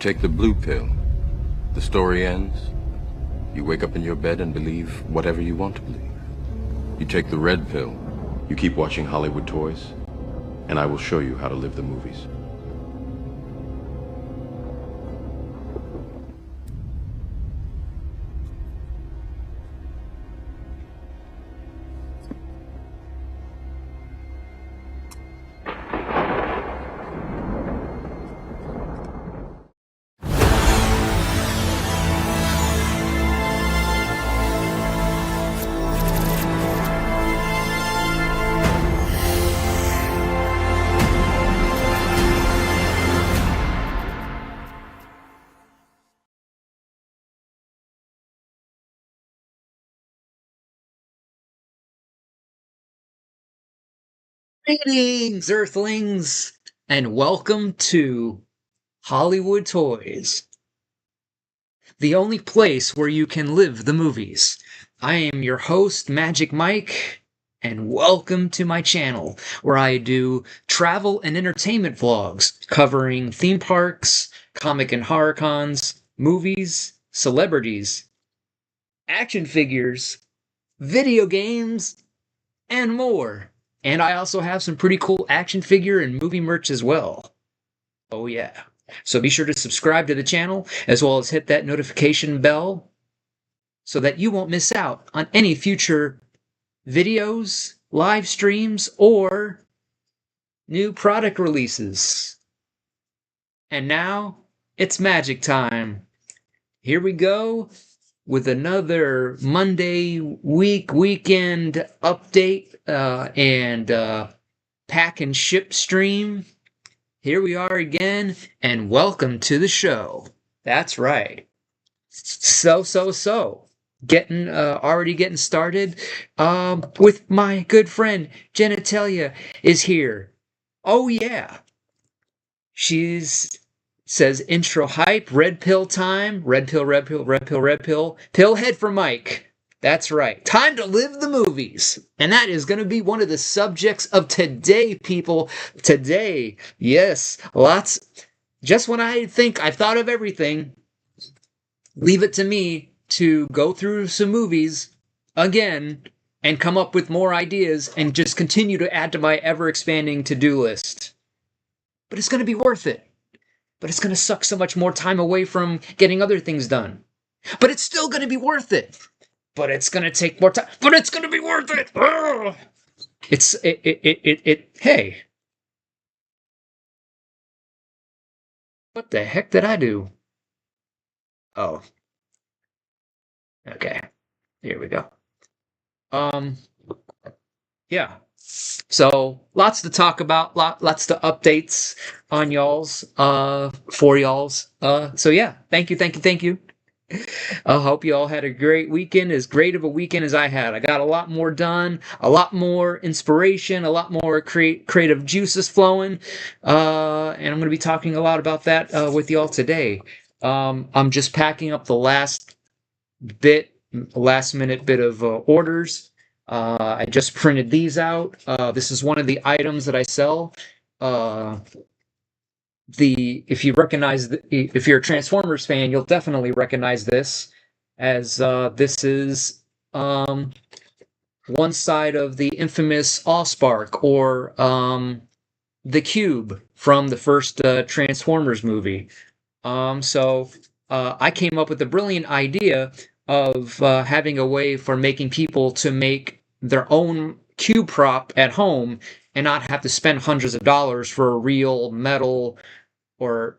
take the blue pill. The story ends. You wake up in your bed and believe whatever you want to believe. You take the red pill. You keep watching Hollywood toys, and I will show you how to live the movies. Greetings, Earthlings, and welcome to Hollywood Toys, the only place where you can live the movies. I am your host, Magic Mike, and welcome to my channel, where I do travel and entertainment vlogs covering theme parks, comic and horror cons, movies, celebrities, action figures, video games, and more. And I also have some pretty cool action figure and movie merch as well. Oh yeah. So be sure to subscribe to the channel, as well as hit that notification bell, so that you won't miss out on any future videos, live streams, or new product releases. And now, it's magic time. Here we go with another Monday weekend update and pack and ship stream. Here we are again, and welcome to the show. That's right. Already getting started. With my good friend Genitalia is here. Oh yeah. She's says intro hype, red pill time, red pill, red pill, red pill, red pill, pill head for Mike. That's right. Time to live the movies. And that is going to be one of the subjects of today, people. Today, yes, lots. Just when I think I've thought of everything, leave it to me to go through some movies again and come up with more ideas and just continue to add to my ever-expanding to-do list. But it's going to be worth it. But it's going to suck so much more time away from getting other things done. But it's still going to be worth it. But it's going to take more time. But it's going to be worth it. Ugh. Hey. What the heck did I do? Oh. Okay. Here we go. Yeah. So lots to talk about, lots to updates on y'all's, for y'all's. So yeah, thank you. I hope you all had a great weekend, as great of a weekend as I had. I got a lot more done, a lot more inspiration, a lot more creative juices flowing, and I'm going to be talking a lot about that with y'all today. I'm just packing up the last minute bit of orders. I just printed these out. This is one of the items that I sell. If you're a Transformers fan, you'll definitely recognize this, as this is one side of the infamous Allspark, or the Cube from the first Transformers movie. So I came up with the brilliant idea of having a way for making people to make their own cube prop at home and not have to spend hundreds of dollars for a real metal one.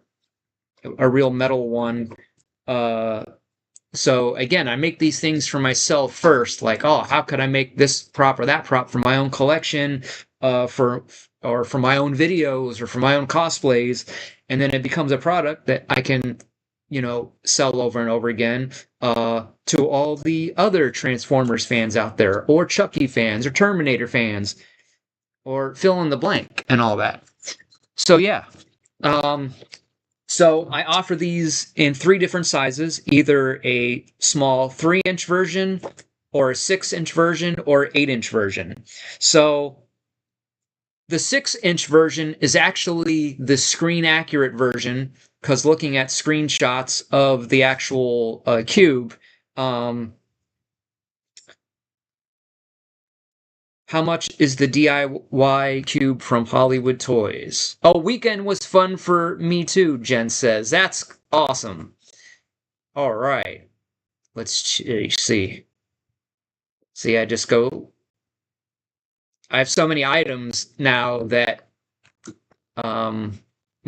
So again, I make these things for myself first, like, oh, how could I make this prop or that prop for my own collection, for my own videos or for my own cosplays, and then it becomes a product that I can, sell over and over again to all the other Transformers fans out there, or Chucky fans, or Terminator fans, or fill in the blank and all that. So yeah. So I offer these in 3 different sizes, either a small 3-inch version, or a 6-inch version, or 8-inch version. So the 6-inch version is actually the screen accurate version. because looking at screenshots of the actual cube, how much is the DIY cube from Hollywood Toys? Oh, weekend was fun for me too, Jen says. That's awesome. All right. Let's see. See, I just go. I have so many items now that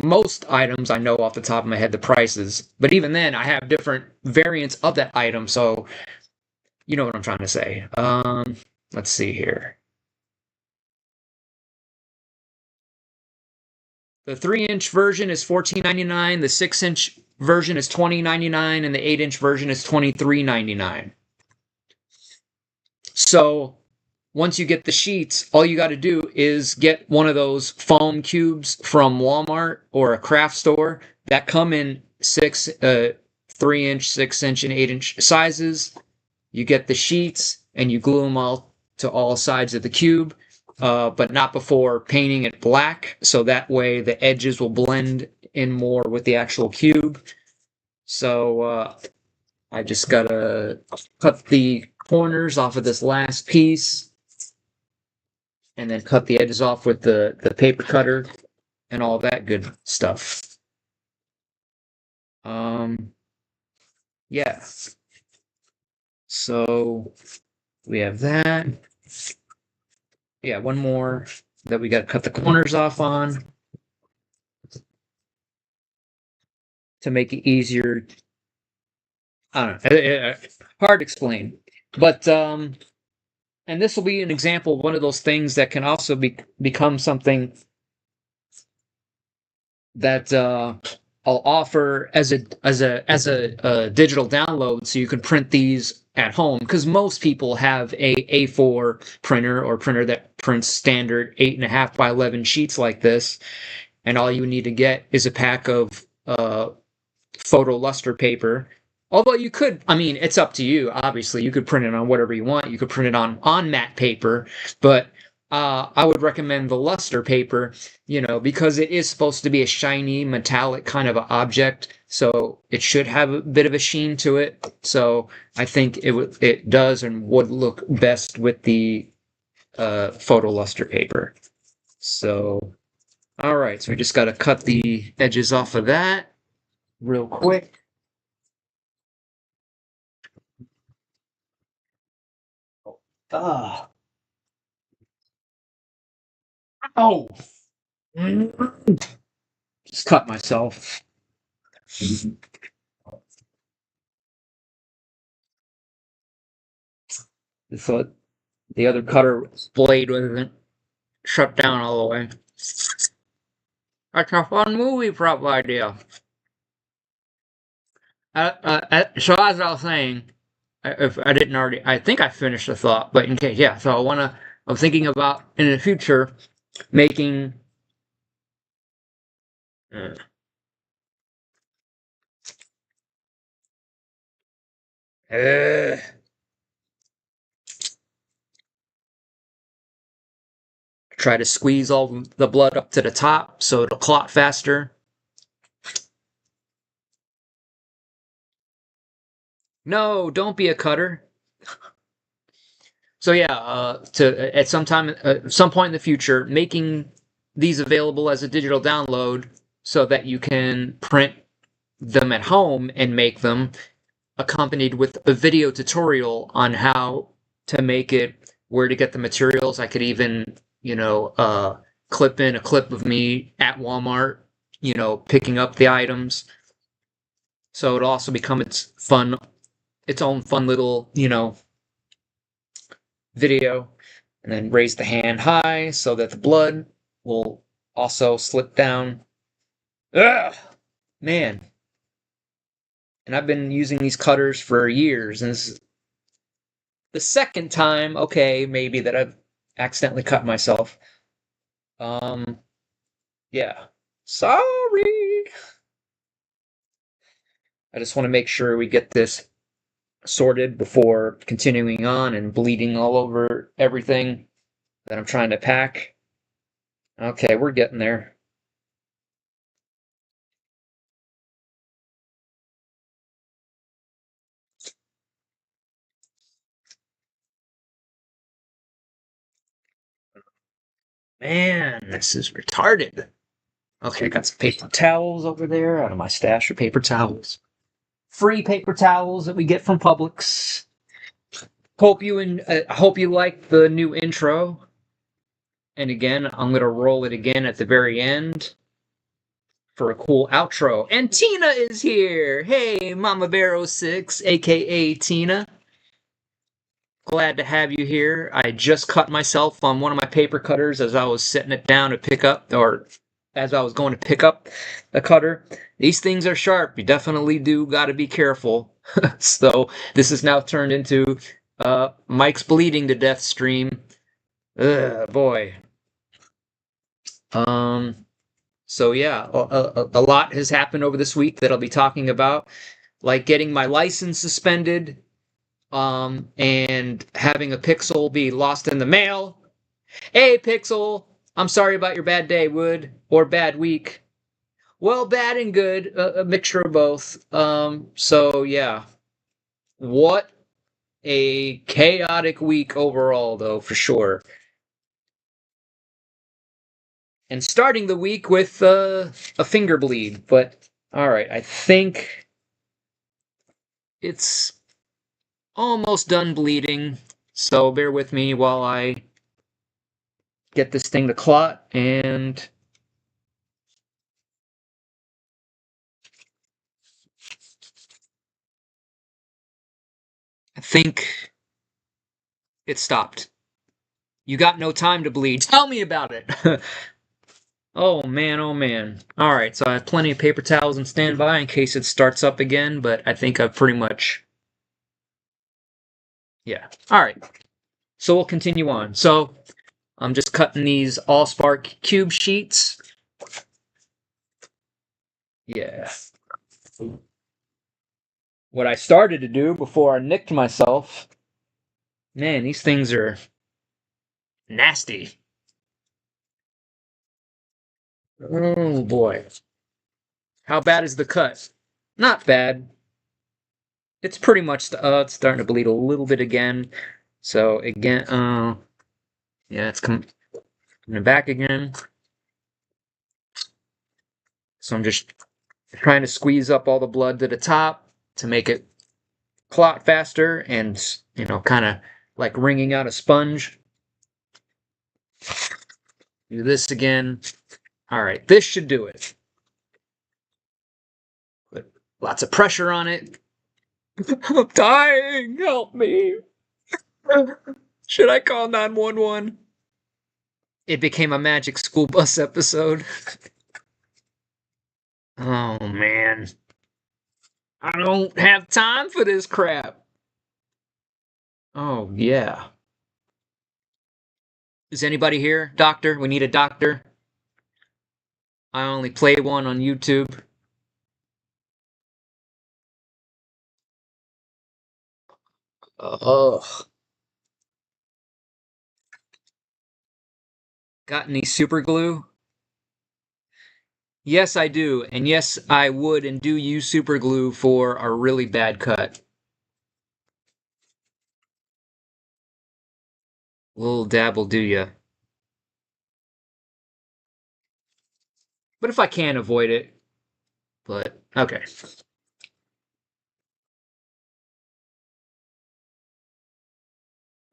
most items I know off the top of my head the prices, but even then I have different variants of that item, so you know what I'm trying to say. Let's see here. The 3-inch version is $14.99, the 6-inch version is $20.99, and the 8-inch version is $23.99. So once you get the sheets, all you got to do is get one of those foam cubes from Walmart or a craft store that come in 3-inch, 6-inch, and 8-inch sizes. You get the sheets and you glue them all to all sides of the cube, but not before painting it black, so that way the edges will blend in more with the actual cube. So I just gotta cut the corners off of this last piece and then cut the edges off with the paper cutter and all that good stuff. Yeah. So we have that. Yeah, one more that we got to cut the corners off on to make it easier. I don't know. Hard to explain. But and this will be an example of one of those things that can also become something that I'll offer as a digital download, so you can print these at home. Because most people have a A4 printer or printer that prints standard 8.5 by 11 sheets like this, and all you need to get is a pack of photo luster paper. Although you could, I mean, it's up to you. Obviously, you could print it on whatever you want. You could print it on matte paper, but I would recommend the luster paper, because it is supposed to be a shiny, metallic kind of object, so it should have a bit of a sheen to it. So I think it does and would look best with the photo luster paper. So, all right, so we just got to cut the edges off of that real quick. Ah. Oh. Just cut myself. So the other cutter blade wasn't shut down all the way. That's a fun movie prop idea. So as I was saying, if I didn't already, I think I finished the thought, but in case, yeah. So I'm thinking about in the future making. Uh, uh, Try to squeeze all the blood up to the top so it'll clot faster. No, don't be a cutter. So yeah, to at some point in the future, making these available as a digital download so that you can print them at home and make them, accompanied with a video tutorial on how to make it, where to get the materials. I could even, clip in a clip of me at Walmart, picking up the items. So it'll also become its own fun little, video, and then raise the hand high so that the blood will also slip down. Ugh, man. And I've been using these cutters for years, and this is the second time, okay, maybe, that I've accidentally cut myself. Um, yeah. Sorry. I just want to make sure we get this sorted before continuing on and bleeding all over everything that I'm trying to pack. Okay, we're getting there. Man, this is retarded. Okay, I got some paper towels over there out of my stash of paper towels. Free paper towels that we get from Publix. Hope you like the new intro. And again, I'm gonna roll it again at the very end for a cool outro. And Tina is here. Hey, Mama Bear 06, aka Tina. Glad to have you here. I just cut myself on one of my paper cutters as I was setting it down to pick up, or as I was going to pick up the cutter. These things are sharp. You definitely do got to be careful. So this is now turned into Mike's bleeding to death stream. Ugh, boy. Um. So yeah, a lot has happened over this week that I'll be talking about, like getting my license suspended, and having a pixel be lost in the mail. Hey, Pixel, I'm sorry about your bad day, Wood, or bad week. Well, bad and good, a mixture of both. So yeah, what a chaotic week overall, though, for sure. And starting the week with a finger bleed, but all right, I think it's almost done bleeding. So bear with me while I get this thing to clot and I think it stopped. You got no time to bleed. Tell me about it. Oh man, oh man. All right, so I have plenty of paper towels in standby in case it starts up again, but I think I've pretty much yeah. All right. So we'll continue on. So I'm just cutting these Allspark cube sheets. Yeah. What I started to do before I nicked myself. Man, these things are nasty. Oh boy. How bad is the cut? Not bad. It's pretty much it's starting to bleed a little bit again. So again, yeah, it's coming back again. So I'm just trying to squeeze up all the blood to the top to make it clot faster and, kind of like wringing out a sponge. Do this again. All right, this should do it. Put lots of pressure on it. I'm dying. Help me. Should I call 911? It became a Magic School Bus episode. Oh man. I don't have time for this crap. Oh yeah. Is anybody here? Doctor? We need a doctor. I only play one on YouTube. Ugh. Got any super glue? Yes, I do. And yes, I would and do use super glue for a really bad cut. Little dab will do ya. But if I can avoid it. But, okay.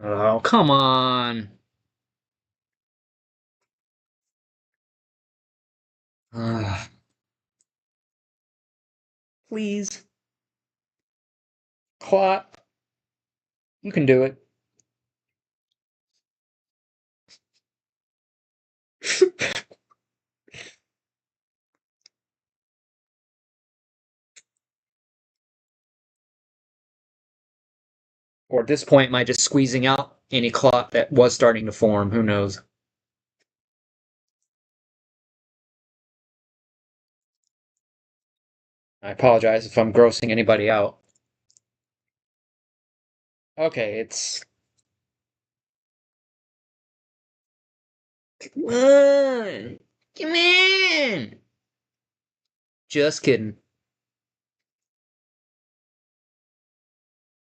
Oh, come on. Ugh. Please. Clot. You can do it. Or at this point, am I just squeezing out any clot that was starting to form? Who knows? I apologize if I'm grossing anybody out. Okay, it's. Come on! Come on! Just kidding.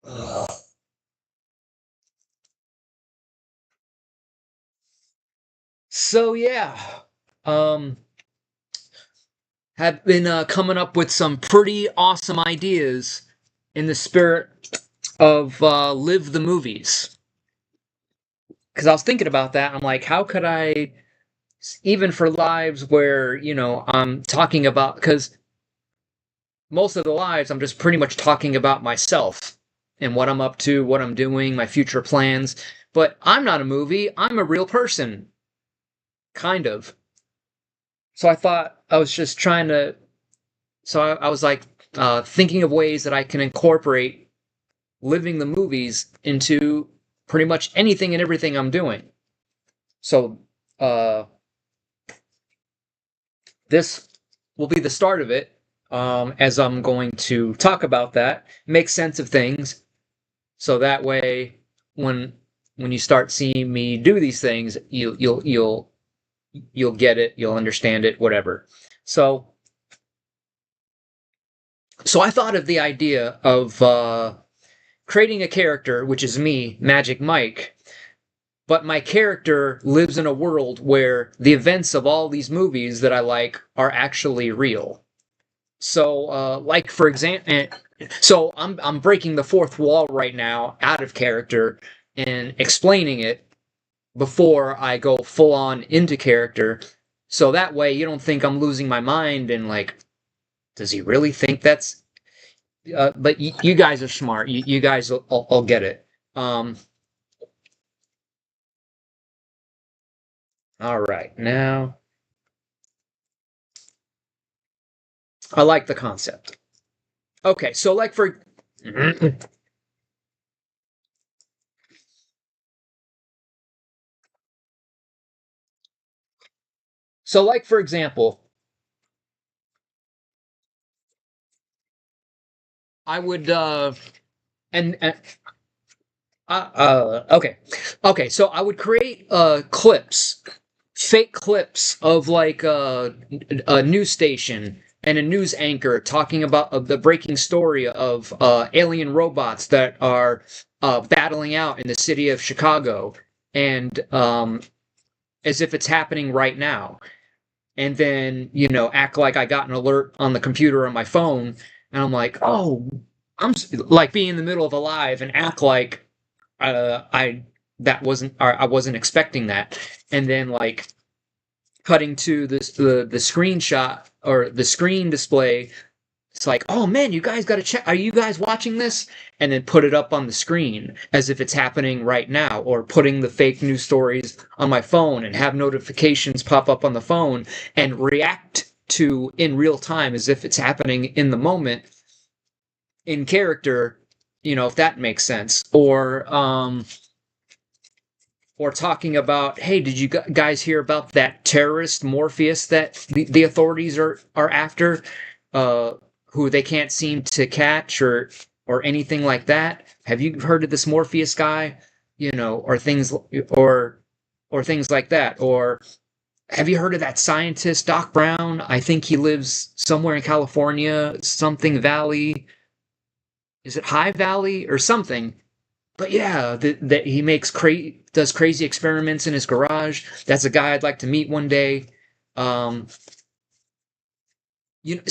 Ugh. So yeah, um, have been coming up with some pretty awesome ideas in the spirit of live the movies. Because I was thinking about that, I'm like, how could I, even for lives where I'm talking about, because most of the lives I'm just pretty much talking about myself and what I'm up to, what I'm doing, my future plans. But I'm not a movie. I'm a real person, kind of. So I thought I was just trying to. So I was like thinking of ways that I can incorporate living the movies into pretty much anything and everything I'm doing. So uh, this will be the start of it, as I'm going to talk about that, make sense of things, so that way when when you start seeing me do these things, you'll get it, you'll understand it, whatever. So I thought of the idea of creating a character, which is me, Magic Mike, but my character lives in a world where the events of all these movies that I like are actually real. So, like for example, so I'm breaking the fourth wall right now, out of character, and explaining it before I go full on into character. So that way you don't think I'm losing my mind and like, does he really think that's? But you guys are smart. You guys will get it. Um, all right, now I like the concept. Okay, so like for so like for example, I would and okay. Okay, so I would create clips, fake clips of like a news station and a news anchor talking about the breaking story of alien robots that are battling out in the city of Chicago, and as if it's happening right now. And then, act like I got an alert on the computer on my phone, and I'm like, oh, like being in the middle of a live and act like I that wasn't or I wasn't expecting that, and then like cutting to the screenshot or the screen display. It's like, oh man, you guys got to check. Are you guys watching this? And then put it up on the screen as if it's happening right now, or putting the fake news stories on my phone and have notifications pop up on the phone and react to in real time as if it's happening in the moment in character, if that makes sense. Or talking about, hey, did you guys hear about that terrorist Morpheus that the authorities are after, uh, who they can't seem to catch, or anything like that? Have you heard of this Morpheus guy? Or things like that. Or have you heard of that scientist Doc Brown? I think he lives somewhere in California, something Valley. Is it High Valley or something? But yeah, that he does crazy experiments in his garage. That's a guy I'd like to meet one day. Um, you know,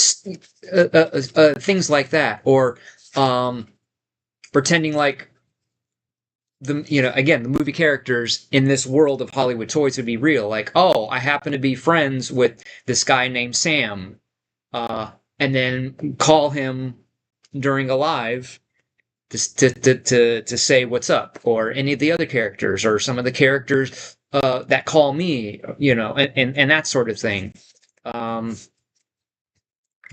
things like that, or um, pretending like again, the movie characters in this world of Hollywood toys would be real. Like, oh, I happen to be friends with this guy named Sam, uh, and then call him during a live to say what's up, or any of the other characters, or some of the characters that call me, and that sort of thing. Um,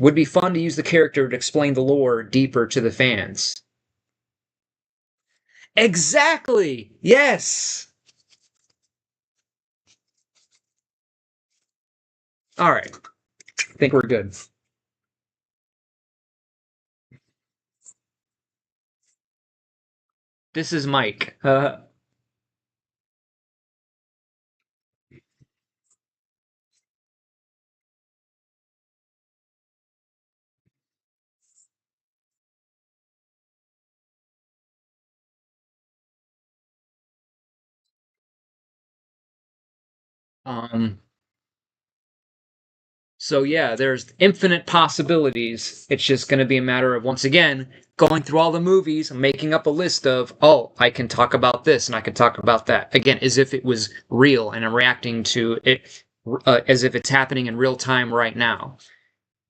would be fun to use the character to explain the lore deeper to the fans. Exactly. Yes. All right. I think we're good. This is Mike. Um, so yeah, there's infinite possibilities. It's just going to be a matter of, once again, going through all the movies, making up a list of, oh, I can talk about this and I can talk about that. Again, as if it was real and I'm reacting to it as if it's happening in real time right now.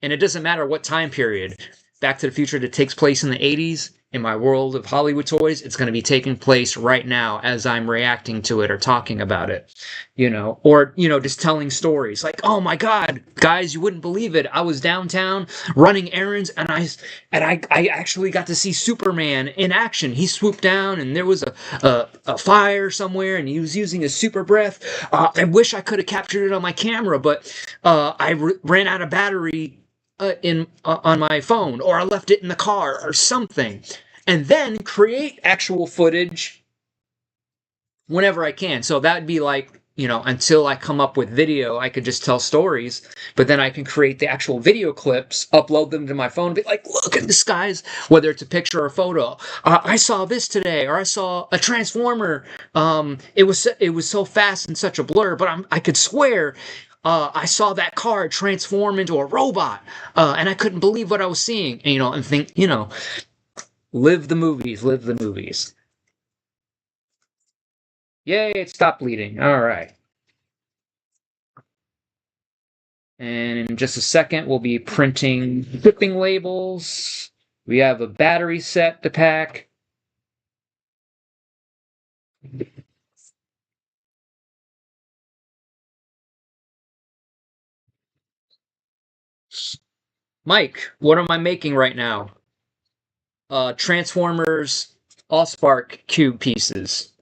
And it doesn't matter what time period. Back to the Future that takes place in the 80s, in my world of Hollywood toys, it's going to be taking place right now as I'm reacting to it or talking about it, or, just telling stories like, oh my God, guys, you wouldn't believe it. I was downtown running errands and I actually got to see Superman in action. He swooped down and there was a fire somewhere and he was using his super breath. I wish I could have captured it on my camera, but ran out of battery in on my phone, or I left it in the car, or something, and then create actual footage whenever I can. So that would be like, until I come up with video, I could just tell stories, but then I can create the actual video clips, upload them to my phone, be like, look at this, guys, whether it's a picture or a photo. I saw this today, or I saw a transformer. It was so fast and such a blur, but I could swear I saw that car transform into a robot, and I couldn't believe what I was seeing. And think, live the movies, live the movies. Yay, it stopped bleeding. All right. And in just a second, we'll be printing shipping labels. We have a battery set to pack. Mike, what am I making right now? Transformers Allspark cube pieces.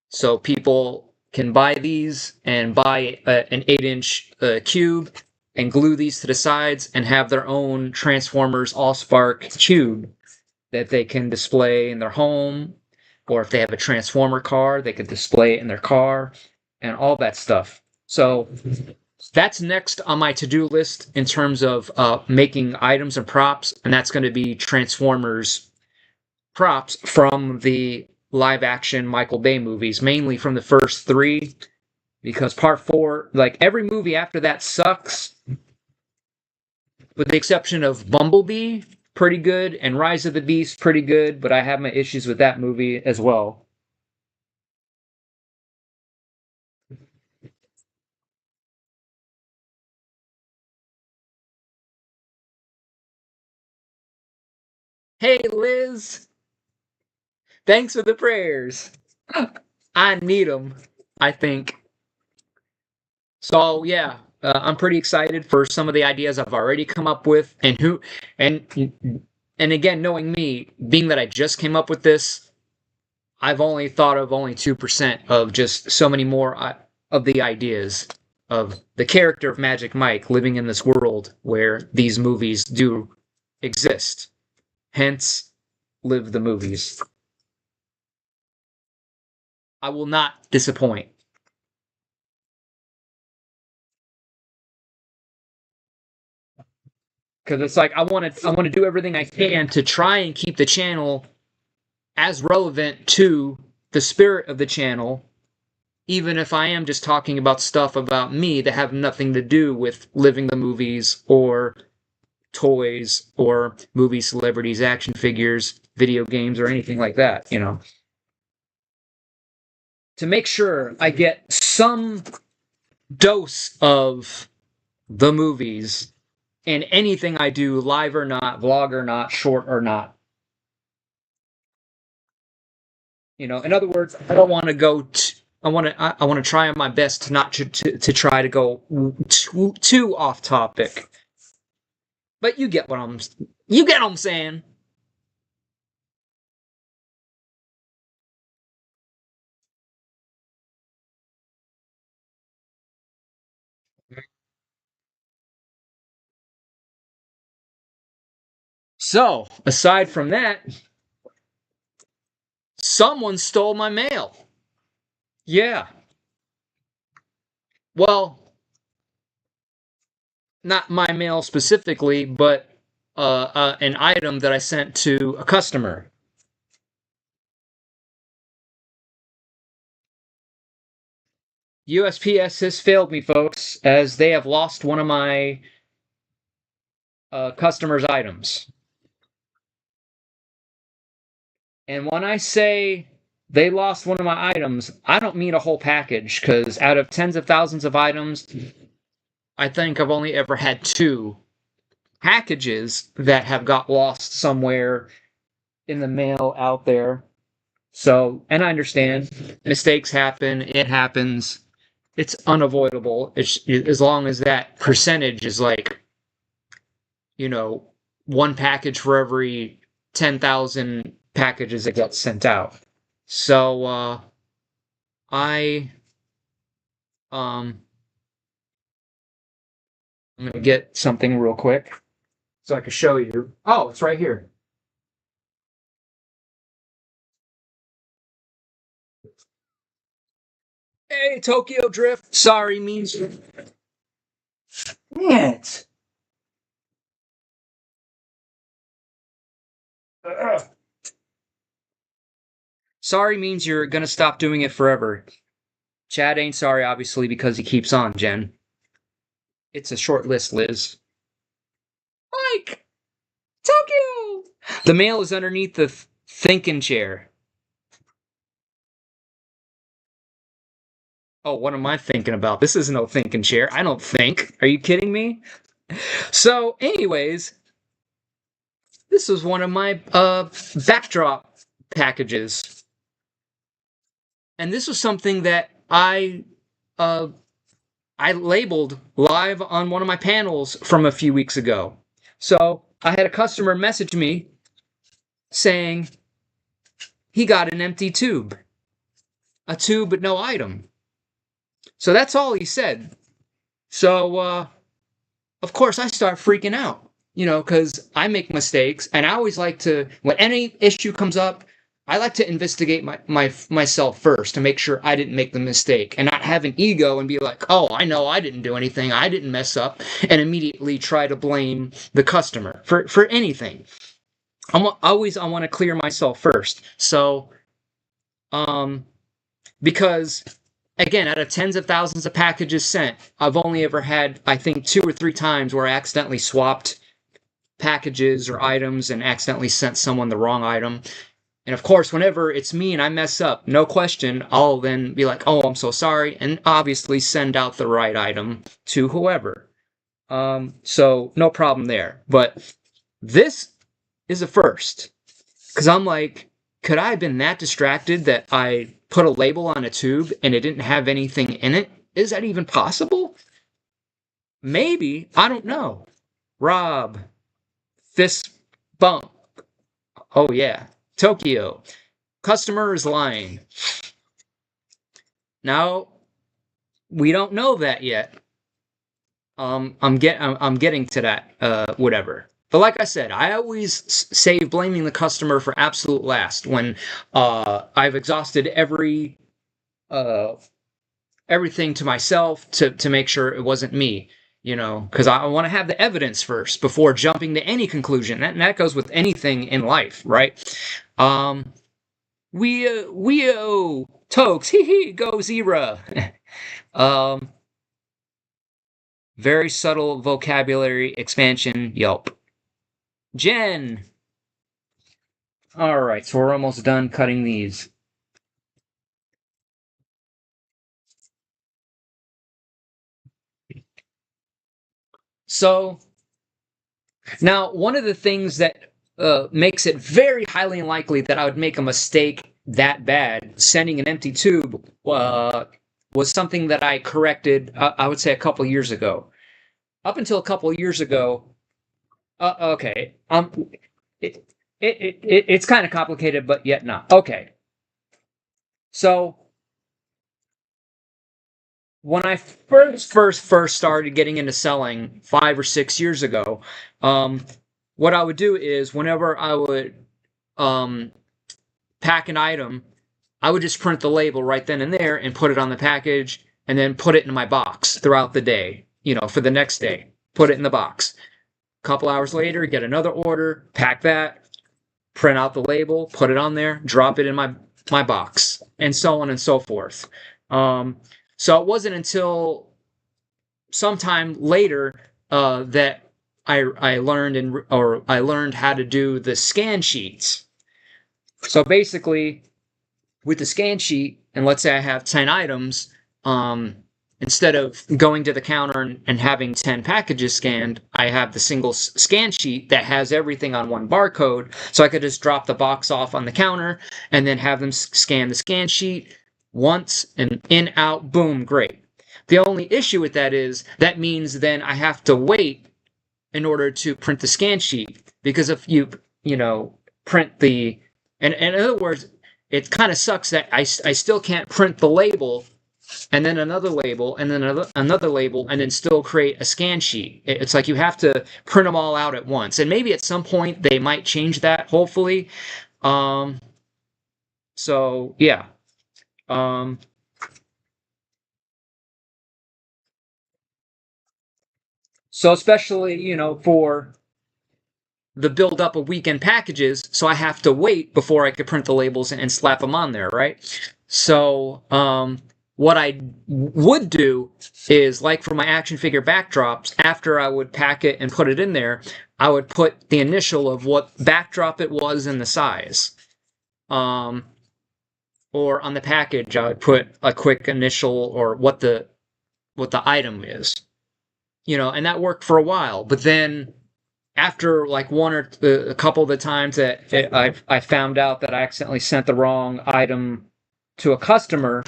So people can buy these and buy an 8-inch cube and glue these to the sides and have their own Transformers Allspark cube that they can display in their home, or if they have a Transformer car, they could display it in their car and all that stuff. So that's next on my to-do list in terms of making items and props, and that's going to be Transformers props from the live action Michael Bay movies, mainly from the first three, because part four, like every movie after that sucks, with the exception of Bumblebee, pretty good, and Rise of the Beast, pretty good, but I have my issues with that movie as well. Hey, Liz, thanks for the prayers. I need them, I think. So yeah, I'm pretty excited for some of the ideas I've already come up with, and and again, knowing me, being that I just came up with this, I've only thought of only 2% of just so many more of the ideas of the character of Magic Mike living in this world where these movies do exist. Hence, live the movies. I will not disappoint. Because it's like I want to do everything I can to try and keep the channel as relevant to the spirit of the channel, even if I am just talking about stuff about me that have nothing to do with living the movies or toys or movies, celebrities, action figures, video games, or anything like that. To make sure I get some dose of the movies in anything I do, live or not, vlog or not, short or not. In other words, I don't want to go. I want to try my best to not to try to go too off topic. But you get what I'm saying. So, aside from that, someone stole my mail. Yeah. Well, not my mail specifically, but an item that I sent to a customer. USPS has failed me, folks, as they have lost one of my customers' items. And when I say they lost one of my items, I don't mean a whole package, because out of tens of thousands of items, I think I've only ever had 2 packages that have got lost somewhere in the mail out there. So, and I understand mistakes happen, it happens, it's unavoidable. It's, as long as that percentage is like, you know, 1 package for every 10,000 packages that get sent out. So, I, um, I'm gonna get something real quick so I can show you. Oh, it's right here. Hey, Tokyo Drift. Sorry means. It. Sorry means you're gonna stop doing it forever. Chad ain't sorry, obviously, because he keeps on, Jen. It's a short list, Liz. Mike! Tokyo! The mail is underneath the thinking chair. Oh, what am I thinking about? This is no thinking chair. I don't think. Are you kidding me? So, anyways, this was one of my backdrop packages. And this was something that uh, I labeled live on one of my panels from a few weeks ago. So I had a customer message me saying he got an empty tube, a tube but no item. So that's all he said. So, of course, I start freaking out, because I make mistakes, and I always like to, when any issue comes up, I like to investigate myself first to make sure I didn't make the mistake and not have an ego and be like, oh, I know I didn't do anything, I didn't mess up, and immediately try to blame the customer for anything. I want to clear myself first. So, because again, out of tens of thousands of packages sent, I've only ever had, I think, 2 or 3 times where I accidentally swapped packages or items and accidentally sent someone the wrong item. And of course, whenever it's me and I mess up, no question, I'll then be like, oh, I'm so sorry, and obviously send out the right item to whoever. So no problem there. But this is a first. Because I'm like, could I have been that distracted that I put a label on a tube and it didn't have anything in it? Is that even possible? Maybe. I don't know. Rob. Fist bump. Oh, yeah. Tokyo. Customer is lying. Now, we don't know that yet. I'm getting to that, whatever. But like I said, I always save blaming the customer for absolute last when I've exhausted everything to myself to make sure it wasn't me, because I want to have the evidence first before jumping to any conclusion. That goes with anything in life, right? We Tokes, hee go Zebra. Very subtle vocabulary expansion, yelp. Jen! Alright, so we're almost done cutting these. So, now one of the things that makes it very highly unlikely that I would make a mistake that bad, sending an empty tube, was something that I corrected, I would say, a couple years ago. Up until a couple years ago, okay, it's kind of complicated, but yet not. Okay, so when I first started getting into selling 5 or 6 years ago, what I would do is whenever I would pack an item, I would just print the label right then and there and put it on the package and then put it in my box throughout the day, for the next day. Put it in the box. A couple hours later, get another order, pack that, print out the label, put it on there, drop it in my box, and so on and so forth. So it wasn't until sometime later that I learned how to do the scan sheets. So basically, with the scan sheet, and let's say I have 10 items, instead of going to the counter and having 10 packages scanned, I have the single scan sheet that has everything on one barcode. So I could just drop the box off on the counter and then have them scan the scan sheet once and in, out, boom, great. The only issue with that is that means then I have to wait in order to print the scan sheet. Because if print the, and in other words, it kind of sucks that I still can't print the label and then another label and then another label and then still create a scan sheet. It's like you have to print them all out at once. And maybe at some point they might change that, hopefully. So, yeah. So especially, for the build up of weekend packages, so I have to wait before I could print the labels and slap them on there, right? So, what I would do is, like for my action figure backdrops, after I would pack it and put it in there, I would put the initial of what backdrop it was and the size. Or on the package, I would put a quick initial or what the item is. And that worked for a while, but then after like one or a couple of the times that I found out that I accidentally sent the wrong item to a customer,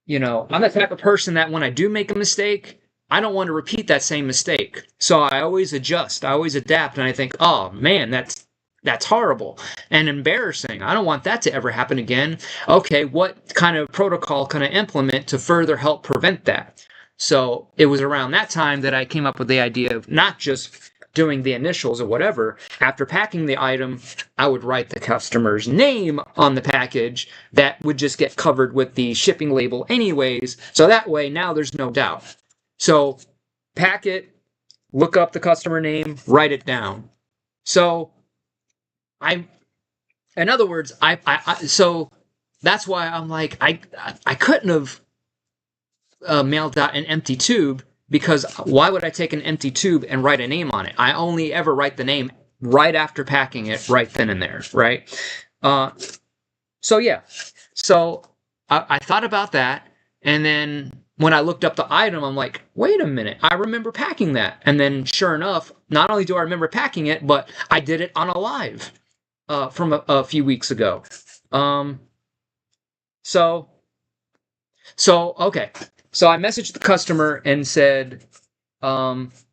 I'm the type of person that when I do make a mistake, I don't want to repeat that same mistake. So I always adjust, I always adapt, and I think, oh man, that's horrible and embarrassing. I don't want that to ever happen again. Okay, what kind of protocol can I implement to further help prevent that? So it was around that time that I came up with the idea of not just doing the initials or whatever. After packing the item, I would write the customer's name on the package that would just get covered with the shipping label anyways. So that way, now there's no doubt. So pack it, look up the customer name, write it down. So in other words, so that's why I'm like, I couldn't have mailed out an empty tube, because why would I take an empty tube and write a name on it? I only ever write the name right after packing it, right then and there, right? So yeah, so I thought about that, and then when I looked up the item, I'm like, wait a minute, I remember packing that. And then sure enough, not only do I remember packing it, but I did it on a live from a few weeks ago. So okay. So I messaged the customer and said, if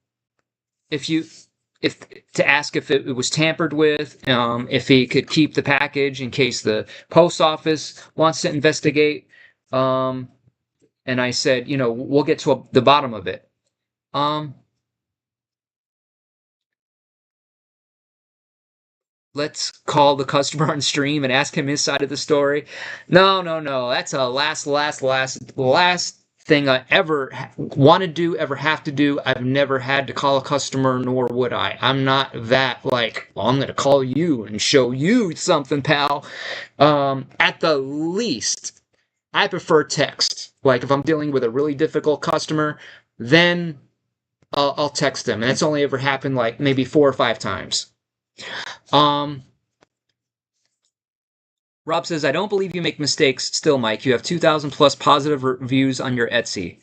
to ask if it was tampered with, if he could keep the package in case the post office wants to investigate. And I said, we'll get to the bottom of it. Let's call the customer on stream and ask him his side of the story. No. That's a last thing I ever want to do, ever have to do. I've never had to call a customer, nor would I. I'm not that like, well, I'm going to call you and show you something, pal. At the least, I prefer text. Like if I'm dealing with a really difficult customer, then I'll text them. And that's only ever happened like maybe 4 or 5 times. Rob says, I don't believe you make mistakes still, Mike. You have 2,000 plus positive reviews on your Etsy.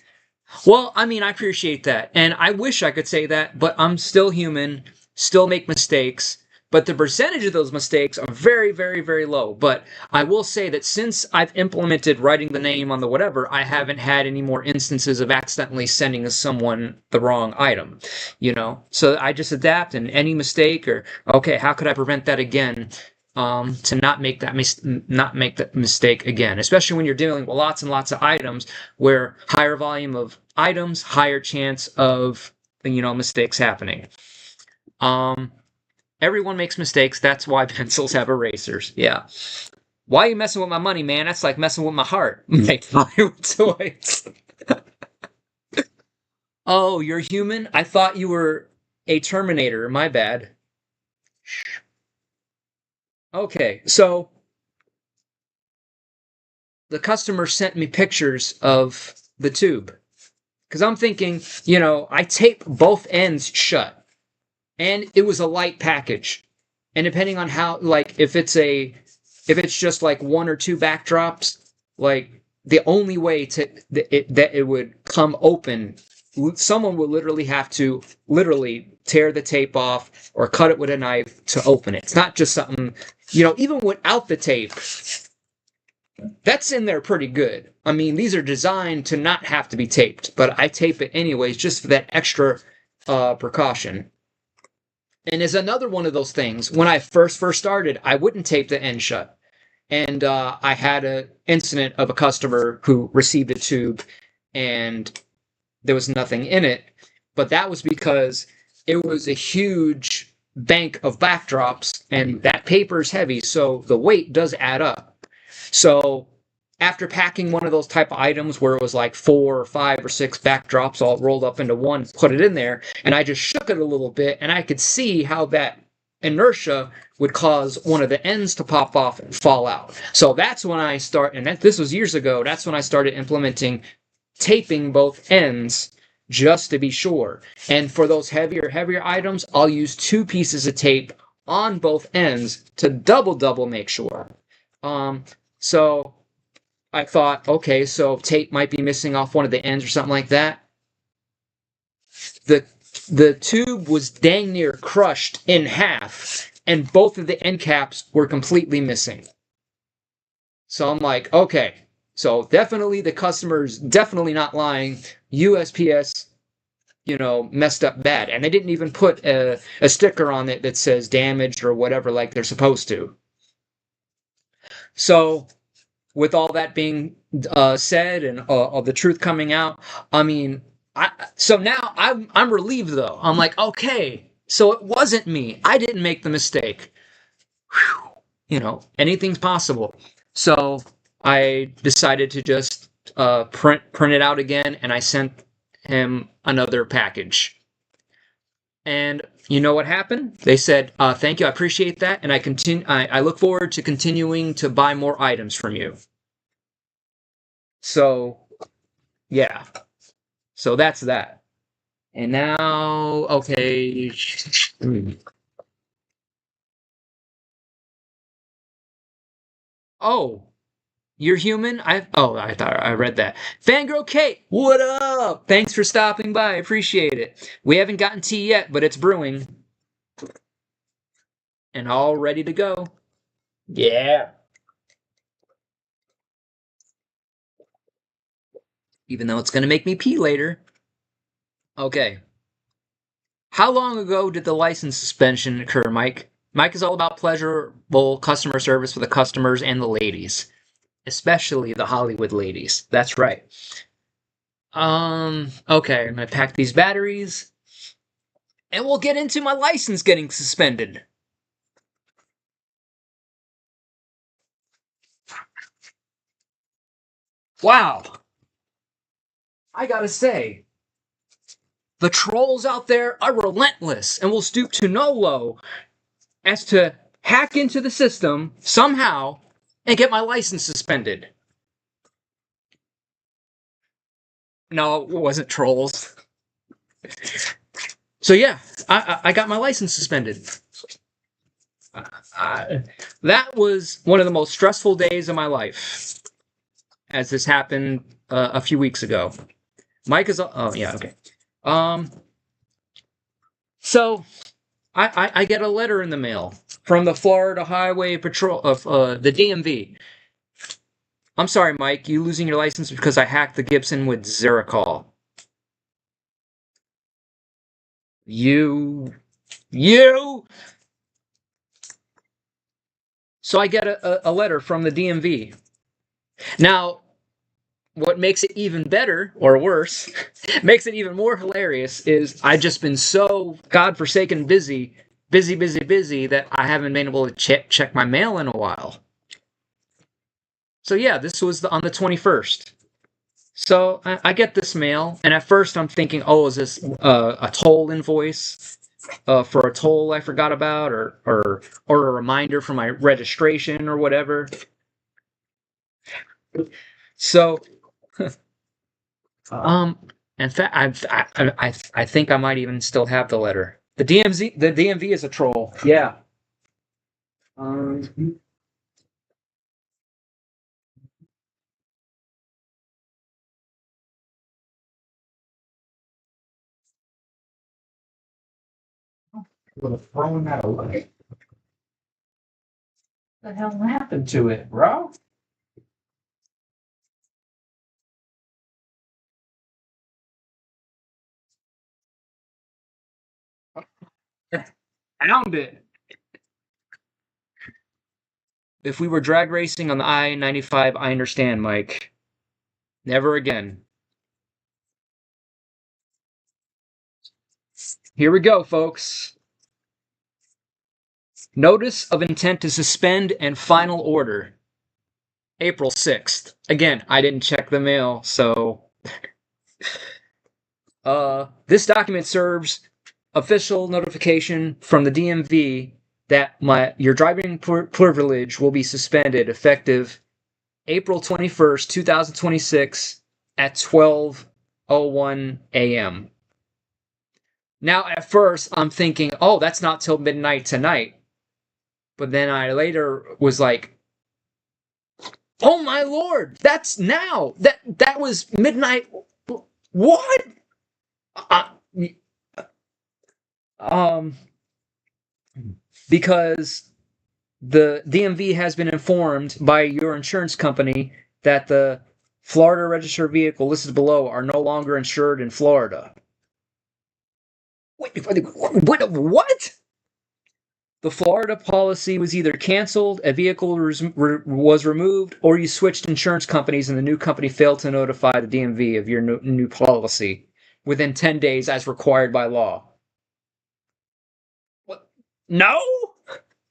Well, I mean, I appreciate that. And I wish I could say that, but I'm still human, still make mistakes. But the percentage of those mistakes are very, very, very low. But I will say that since I've implemented writing the name on the whatever, I haven't had any more instances of accidentally sending someone the wrong item, So I just adapt, and any mistake or, okay, how could I prevent that again? To not make that mistake again, especially when you're dealing with lots and lots of items, where higher volume of items, higher chance of mistakes happening. Everyone makes mistakes. That's why pencils have erasers. Yeah. Why are you messing with my money, man? That's like messing with my heart. Make Hollywood toys. Oh, you're human? I thought you were a Terminator. My bad. Okay, so the customer sent me pictures of the tube. Because I'm thinking, I tape both ends shut. And it was a light package. And depending on how, like, if it's just like one or two backdrops, like, the only way that it would come open, someone would literally have to literally tear the tape off or cut it with a knife to open it. It's not just something, even without the tape, that's in there pretty good. I mean, these are designed to not have to be taped, but I tape it anyways just for that extra precaution. And as another one of those things, when I first started, I wouldn't tape the end shut. And I had an incident of a customer who received a tube and there was nothing in it. But that was because it was a huge bank of backdrops and that paper is heavy, so the weight does add up. So after packing one of those type of items where it was like 4 or 5 or 6 backdrops all rolled up into one, put it in there, and I just shook it a little bit, and I could see how that inertia would cause one of the ends to pop off and fall out. So that's when I this was years ago, that's when I started implementing taping both ends just to be sure. And for those heavier items, I'll use 2 pieces of tape on both ends to double make sure. So I thought, okay, so tape might be missing off one of the ends or something like that. The tube was dang near crushed in half, and both of the end caps were completely missing. So I'm like, okay, so definitely the customer's definitely not lying. USPS, messed up bad. And they didn't even put a sticker on it that says damaged or whatever like they're supposed to. So with all that being said and all the truth coming out, I mean, so now I'm relieved though. I'm like, okay, so it wasn't me. I didn't make the mistake. Whew. Anything's possible. So I decided to just print it out again, and I sent him another package. And you know what happened? They said, "Thank you, I appreciate that, and I look forward to continuing to buy more items from you." So, yeah. So that's that. And now, okay. Oh, you're human? I thought I read that. Fangirl Kate, what up? Thanks for stopping by. I appreciate it. We haven't gotten tea yet, but it's brewing. And all ready to go. Yeah. Even though it's going to make me pee later. Okay. How long ago did the license suspension occur, Mike? Mike is all about pleasurable customer service for the customers and the ladies. Especially the Hollywood ladies. That's right. Okay, I'm gonna pack these batteries. And we'll get into my license getting suspended. Wow. I gotta say, the trolls out there are relentless and will stoop to no low as to hack into the system somehow and get my license suspended. No, it wasn't trolls. So yeah, I got my license suspended. That was one of the most stressful days of my life, as this happened a few weeks ago. Mike is. Oh yeah, okay. So I get a letter in the mail from the Florida Highway Patrol of the DMV. I'm sorry, Mike. You losing your license because I hacked the Gibson with Xeracol. You. So I get a letter from the DMV. Now, what makes it even better, or worse, makes it even more hilarious, is I've just been so godforsaken busy that I haven't been able to check my mail in a while. So yeah, this was on the 21st. So I get this mail, and at first I'm thinking, oh, is this a toll invoice for a toll I forgot about, or a reminder for my registration or whatever? So In fact, I think I might even still have the letter. The DMV is a troll. Yeah. Um, would have thrown that away. What the hell happened to it, bro? Found it. If we were drag racing on the I-95, I understand, Mike. Never again. Here we go, folks. Notice of intent to suspend and final order. April 6th. Again, I didn't check the mail, so this document serves official notification from the DMV that your driving privilege will be suspended effective April 21st, 2026 at 12:01 a.m. Now, at first, I'm thinking, oh, that's not till midnight tonight. But then I later was like, oh my lord, that's now. That was midnight. What? Uh, um, because the DMV has been informed by your insurance company that the Florida registered vehicle listed below are no longer insured in Florida. Wait, what? The Florida policy was either canceled, a vehicle was removed, or you switched insurance companies and the new company failed to notify the DMV of your new policy within 10 days as required by law. What? No?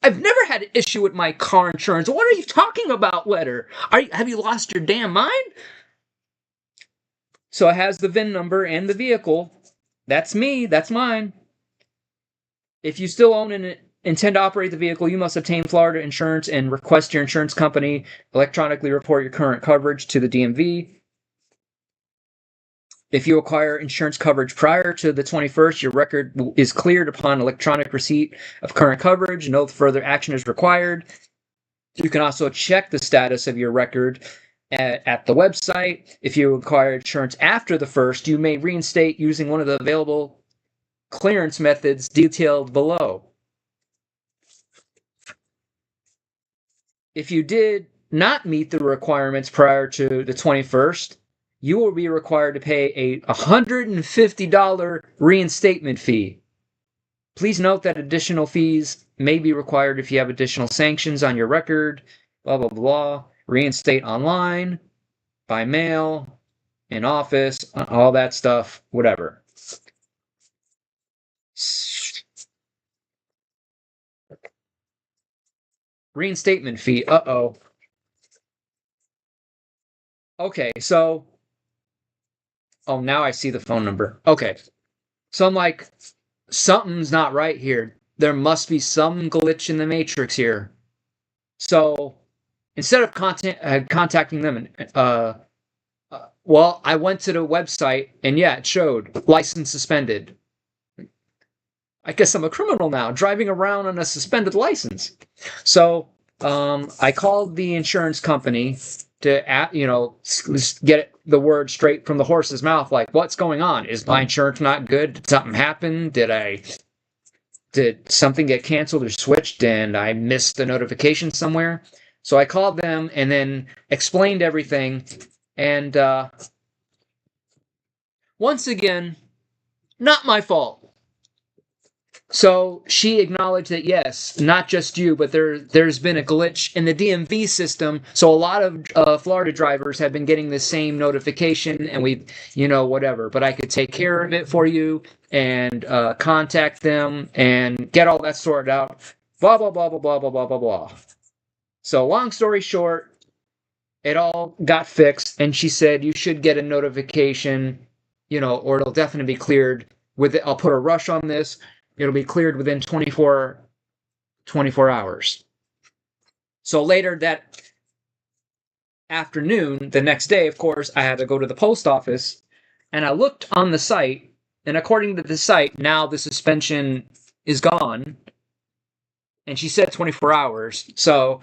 I've never had an issue with my car insurance. What are you talking about, letter? Have you lost your damn mind? So it has the VIN number and the vehicle. That's me. That's mine. If you still own and intend to operate the vehicle, you must obtain Florida insurance and request your insurance company electronically report your current coverage to the DMV. If you acquire insurance coverage prior to the 21st, your record is cleared upon electronic receipt of current coverage. No further action is required. You can also check the status of your record at the website. If you acquire insurance after the 1st, you may reinstate using one of the available clearance methods detailed below. If you did not meet the requirements prior to the 21st, you will be required to pay a $150 reinstatement fee. Please note that additional fees may be required if you have additional sanctions on your record, blah, blah, blah. Reinstate online, by mail, in office, all that stuff, whatever. Reinstatement fee, uh-oh. Okay, so... Oh, now I see the phone number. Okay. So I'm like, something's not right here. There must be some glitch in the matrix here. So instead of contacting them, well, I went to the website and yeah, it showed license suspended. I guess I'm a criminal now, driving around on a suspended license. So I called the insurance company to, get the word straight from the horse's mouth. Like, what's going on? Is my insurance not good? Did something happen? Did something get canceled or switched and I missed the notification somewhere? So I called them and then explained everything. And once again, not my fault. So she acknowledged that yes, not just you, but there's been a glitch in the DMV system. So a lot of Florida drivers have been getting the same notification, and whatever. But I could take care of it for you and contact them and get all that sorted out. Blah blah blah blah blah blah blah blah blah. So long story short, it all got fixed, and she said you should get a notification, or it'll definitely be cleared. I'll put a rush on this. It'll be cleared within 24 hours. So later that afternoon, the next day, of course, I had to go to the post office And I looked on the site, and according to the site, now the suspension is gone. And she said 24 hours. So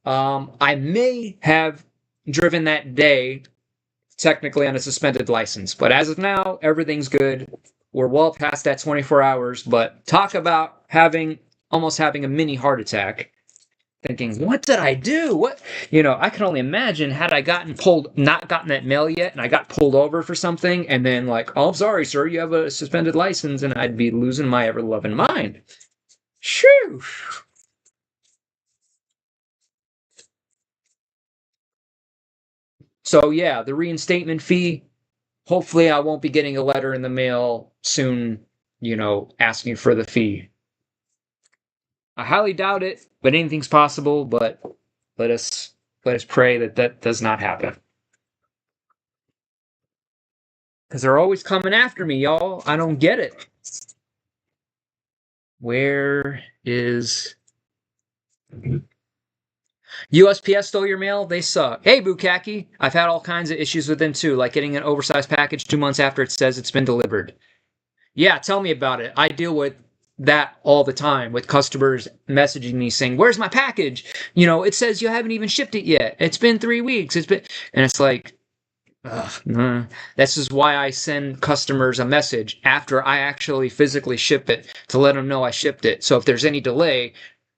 I may have driven that day technically on a suspended license. But as of now, everything's good. We're well past that 24 hours. But talk about almost having a mini heart attack. Thinking, what did I do? What, I can only imagine had I not gotten that mail yet, and I got pulled over for something, and then like, oh, I'm sorry, sir, you have a suspended license, and I'd be losing my ever-loving mind. Shoo! So yeah, the reinstatement fee. Hopefully, I won't be getting a letter in the mail soon, asking for the fee. I highly doubt it, but anything's possible. But let us pray that that does not happen. Because they're always coming after me, y'all. I don't get it. Where is USPS stole your mail? They suck. Hey, Bukaki. I've had all kinds of issues with them too, like getting an oversized package 2 months after it says it's been delivered. Yeah, tell me about it. I deal with that all the time with customers messaging me saying, "Where's my package? It says you haven't even shipped it yet. It's been 3 weeks. And it's like, ugh. This is why I send customers a message after I actually physically ship it to let them know I shipped it. So if there's any delay,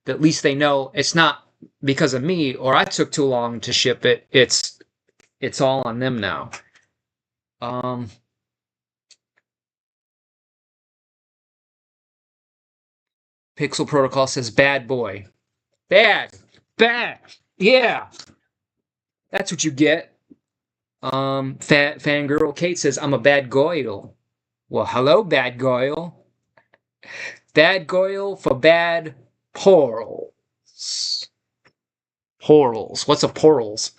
at least they know it's not because of me or I took too long to ship it. It's all on them now. Pixel Protocol says bad boy. Bad. Yeah. That's what you get. Fangirl Kate says, I'm a bad goyle. Well, hello, bad goyle. Bad goyle for bad porals. Porals. What's a porals?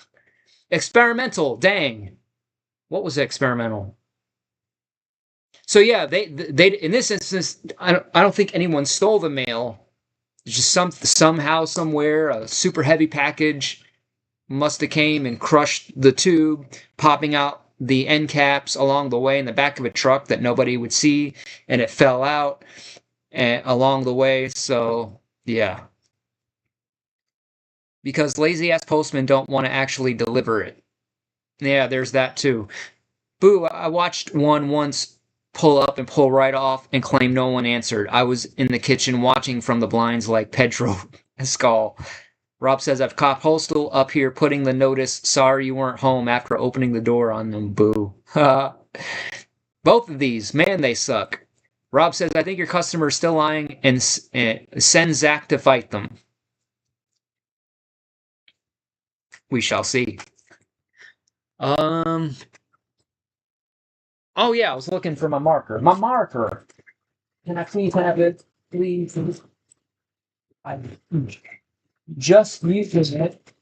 Experimental. Dang. What was experimental? So yeah, they in this instance, I don't think anyone stole the mail. Just somehow, somewhere, a super heavy package must have came and crushed the tube, popping out the end caps along the way in the back of a truck that nobody would see, and it fell out along the way. So yeah, because lazy ass postmen don't want to actually deliver it. Yeah, there's that too. Boo! I watched one once pull up and pull right off and claim no one answered. I was in the kitchen watching from the blinds like Pedro Pascal. Rob says, I've caught Postal up here putting the notice, sorry you weren't home after opening the door on them, boo. Both of these, man, they suck. Rob says, I think your customer is still lying and send Zach to fight them. We shall see. Oh yeah, I was looking for my marker. My marker! Can I please have it? Please. I just used it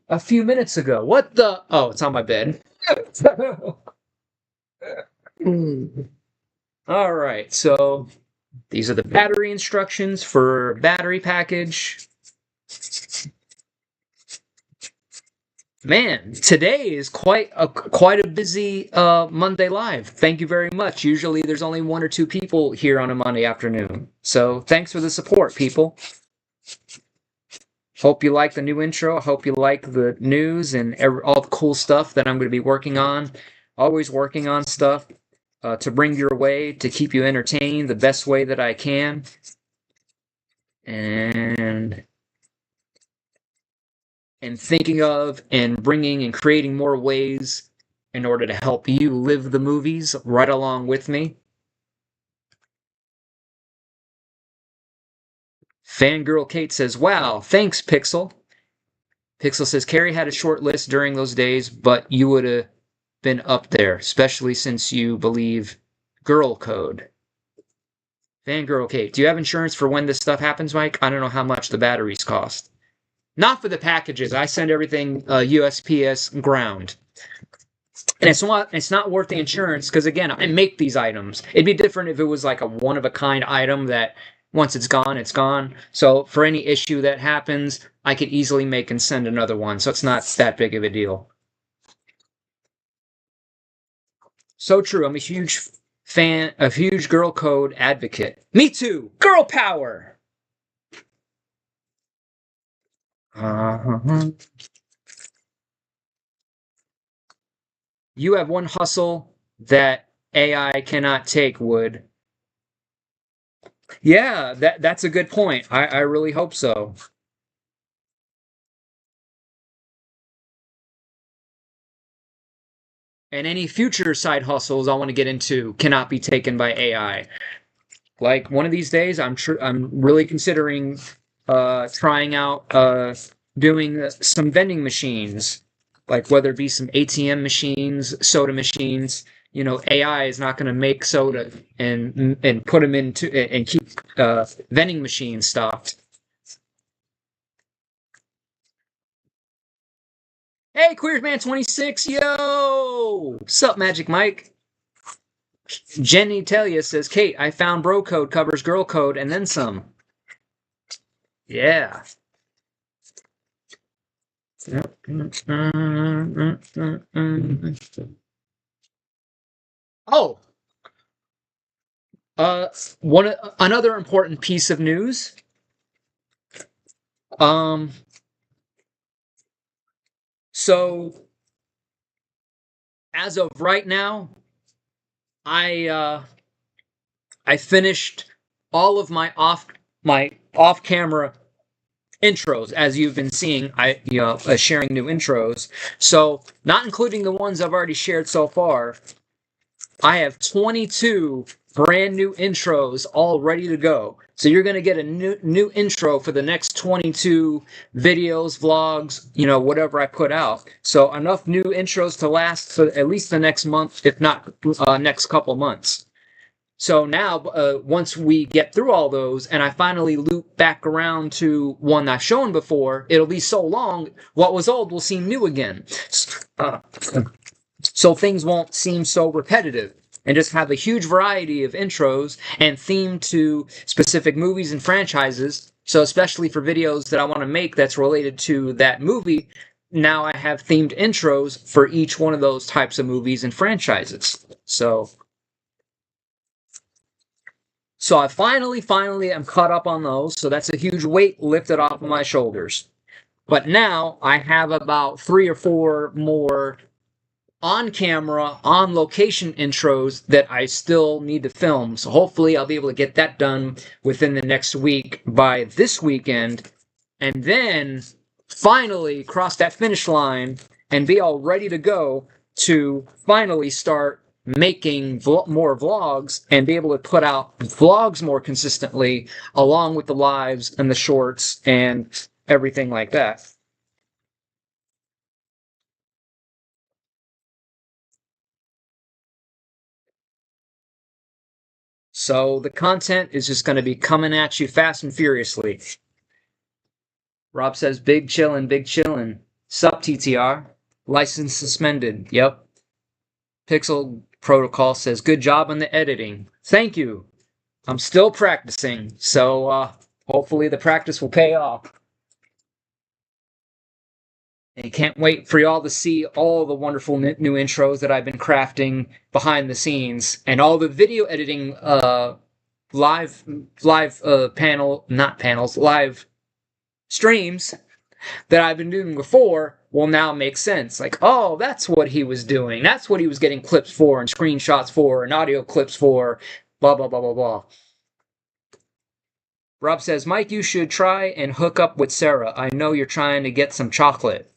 a few minutes ago. What the? Oh, it's on my bed. All right, so these are the battery instructions for battery package. Man, today is quite a busy Monday live. Thank you very much. Usually there's only 1 or 2 people here on a Monday afternoon. So thanks for the support, people. Hope you like the new intro. Hope you like the news and all the cool stuff that I'm going to be working on. Always working on stuff to bring your way, to keep you entertained the best way that I can. And thinking of and bringing and creating more ways in order to help you live the movies right along with me. Fangirl Kate says, wow, thanks, Pixel. Pixel says, Carrie had a short list during those days, but you would have been up there, especially since you believe girl code. Fangirl Kate, do you have insurance for when this stuff happens, Mike? I don't know how much the batteries cost. Not for the packages. I send everything USPS ground. And it's not worth the insurance because, again, I make these items. It'd be different if it was like a one-of-a-kind item that once it's gone, it's gone. So for any issue that happens, I could easily make and send another one. So it's not that big of a deal. So true. I'm a huge fan, a huge girl code advocate. Me too. Girl power. Uh-huh. You have one hustle that AI cannot take, Wood. Yeah, that's a good point. I really hope so. And any future side hustles I want to get into cannot be taken by AI. Like one of these days, I'm really considering trying out doing some vending machines, like whether it be some ATM machines, soda machines. You know, AI is not going to make soda and put them into and keep vending machines stocked. Hey, Queersman26, yo! Sup, Magic Mike? Jenny Telia says, Kate, I found bro code covers girl code and then some. Yeah. Oh, uh, another important piece of news. Um, so as of right now, I uh, I finished all of my off camera intros, as you've been seeing. Sharing new intros. So not including the ones I've already shared so far. I have 22 brand new intros all ready to go. So you're going to get a new intro for the next 22 videos, vlogs, whatever I put out. So enough new intros to last for at least the next month, if not next couple months. So now, once we get through all those, and I finally loop back around to one I've shown before, it'll be so long, what was old will seem new again. Uh, so things won't seem so repetitive and just have a huge variety of intros and themed to specific movies and franchises. So especially for videos that I want to make that's related to that movie, now I have themed intros for each one of those types of movies and franchises. So I finally am caught up on those. So that's a huge weight lifted off of my shoulders. But now I have about 3 or 4 more on camera, on location intros that I still need to film. So hopefully I'll be able to get that done within the next week by this weekend. And then finally cross that finish line and be all ready to go to finally start making more vlogs and be able to put out vlogs more consistently along with the lives and the shorts and everything like that. So the content is just going to be coming at you fast and furiously. Rob says, big chillin', big chillin'. Sup, TTR? License suspended. Yep. Pixel Protocol says, good job on the editing. Thank you. I'm still practicing, so hopefully the practice will pay off. And can't wait for y'all to see all the wonderful new intros that I've been crafting behind the scenes and all the video editing live panel, not panels, live streams that I've been doing before will now make sense. Like, oh, that's what he was doing. That's what he was getting clips for and screenshots for and audio clips for, blah, blah, blah, blah, blah. Rob says, Mike, you should try and hook up with Sarah. I know you're trying to get some chocolate.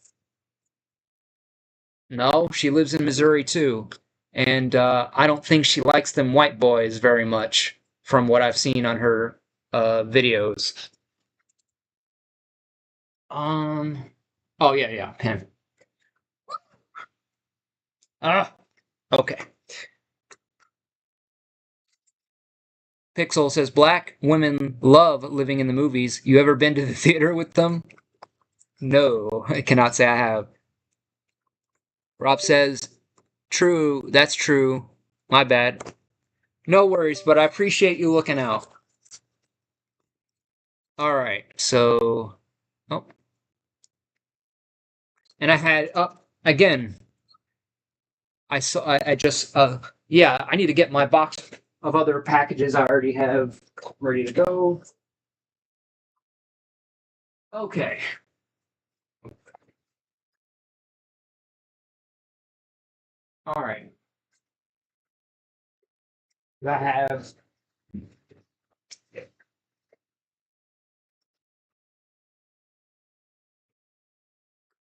No, she lives in Missouri too. And I don't think she likes them white boys very much from what I've seen on her videos. Oh, yeah, pen. Okay. Pixel says, black women love living in the movies. You ever been to the theater with them? No, I cannot say I have. Rob says, true, that's true. My bad. No worries, but I appreciate you looking out. Alright, so. Oh. And I had, again, I just yeah, I need to get my box of other packages I already have ready to go. Okay. All right. I have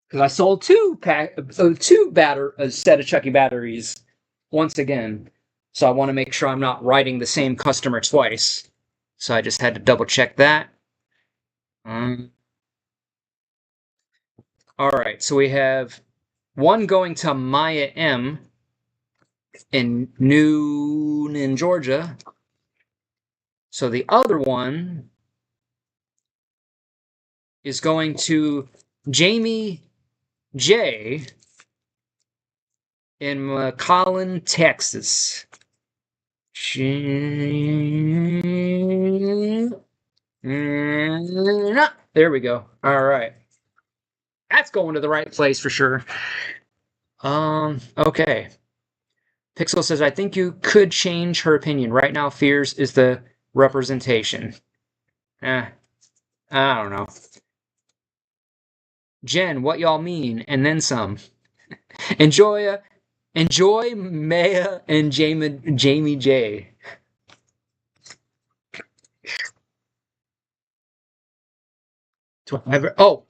because I sold a set of Chucky batteries once again. So I want to make sure I'm not writing the same customer twice. So I just had to double check that. Um, all right, so we have one going to Maya M in Noonan, Georgia. So the other one is going to Jamie J in McAllen, Texas. There we go. All right. That's going to the right place for sure. Okay. Pixel says, I think you could change her opinion. Right now, fears is the representation. Eh, I don't know. Jen, what y'all mean? And then some. Enjoy, enjoy Maya and Jamie J. Oh,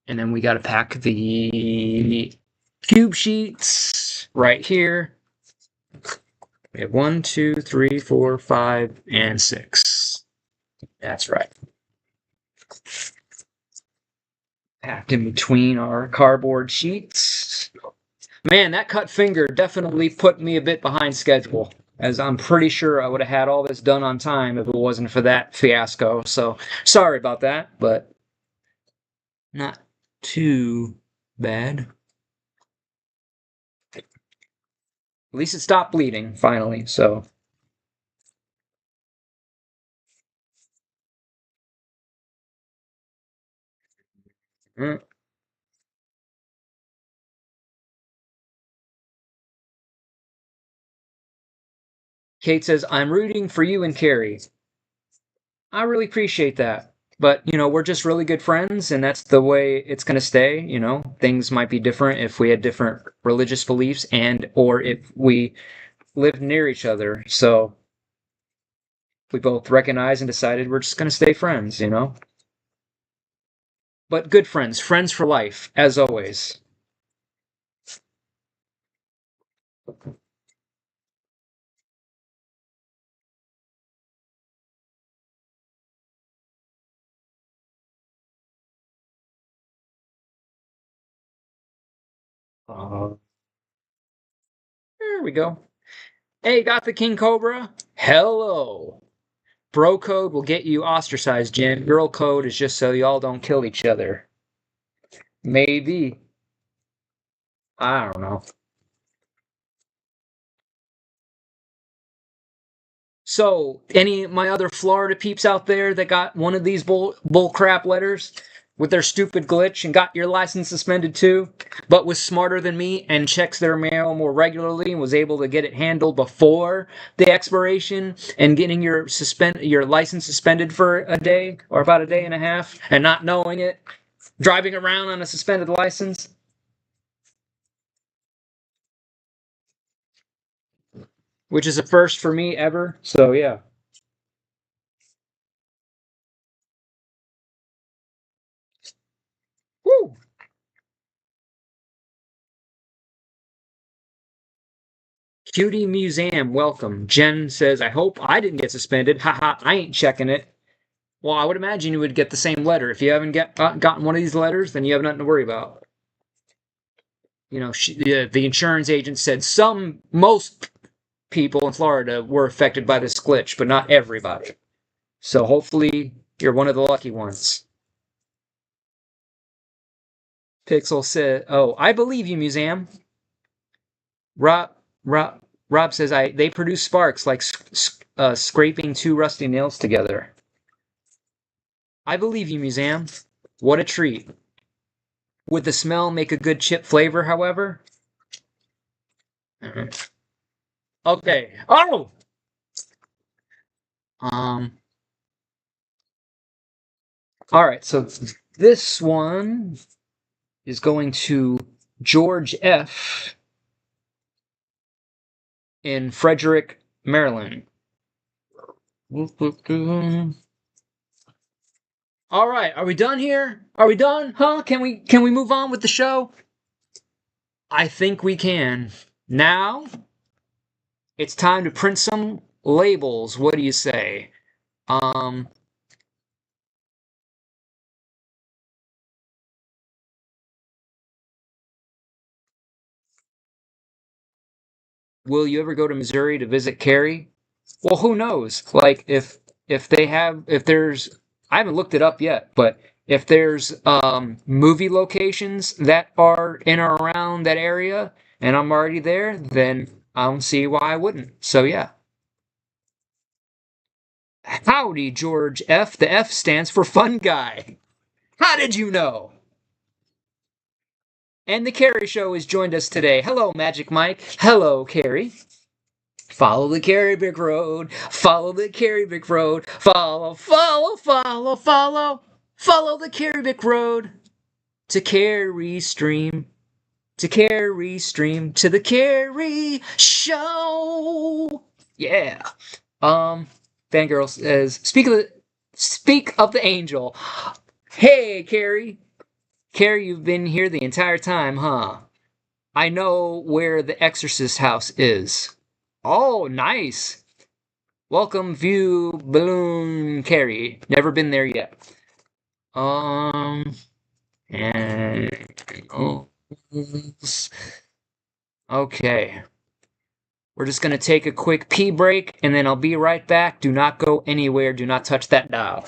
and then we got to pack the cube sheets right here. We have 1, 2, 3, 4, 5, and 6. That's right. Packed in between our cardboard sheets. Man, that cut finger definitely put me a bit behind schedule, as I'm pretty sure I would have had all this done on time if it wasn't for that fiasco. So sorry about that, but not too bad. At least it stopped bleeding finally. So. Mm. Kate says, I'm rooting for you and Carrie. I really appreciate that. But, we're just really good friends, and that's the way it's going to stay. Things might be different if we had different religious beliefs and or if we lived near each other. So we both recognized and decided we're just going to stay friends. But good friends, friends for life, as always. Uh, there we go. Hey, got the King Cobra? Hello. Bro code will get you ostracized, Jen. Girl code is just so y'all don't kill each other. Maybe. I don't know. So, any of my other Florida peeps out there that got one of these bull crap letters with their stupid glitch and got your license suspended too, but was smarter than me and checks their mail more regularly and was able to get it handled before the expiration and getting your license suspended for a day or about a day and a half and not knowing it, driving around on a suspended license, which is a first for me ever. So yeah. Woo! Cutie Museum, welcome. Jen says, I hope I didn't get suspended. Haha, I ain't checking it. Well, I would imagine you would get the same letter. If you haven't gotten one of these letters, then you have nothing to worry about. The insurance agent said most people in Florida were affected by this glitch, but not everybody. So hopefully you're one of the lucky ones. Pixel said, oh, I believe you, Museum. Rob, Rob, Rob says, they produce sparks like scraping two rusty nails together. I believe you, Museum. What a treat. Would the smell make a good chip flavor, however? Alright. Okay. Oh! Um. Alright, so this one is going to George F. in Frederick, Maryland. All right, are we done here? Are we done? Huh? Can we move on with the show? I think we can. Now, it's time to print some labels. What do you say? Um will you ever go to Missouri to visit Carrie? Well, who knows? Like if they have if there's I haven't looked it up yet, but if there's movie locations that are in or around that area and I'm already there, then I don't see why I wouldn't. So yeah. Howdy, George F. The F stands for fun guy. How did you know? And the Carrie Show has joined us today. Hello, Magic Mike. Hello, Carrie. Follow the Carrybick Road. Follow the Carrybick Road. Follow, follow, follow, follow. Follow the Carrybick Road. To Carrie Stream. To Carrie Stream. To the Carrie Show. Yeah. Fangirl says, speak of the angel. Hey, Carrie. Carrie, you've been here the entire time, huh? I know where the Exorcist house is. Oh, nice. Welcome, View Balloon Carrie. Never been there yet. And okay. We're just gonna take a quick pee break, and then I'll be right back. Do not go anywhere. Do not touch that dial.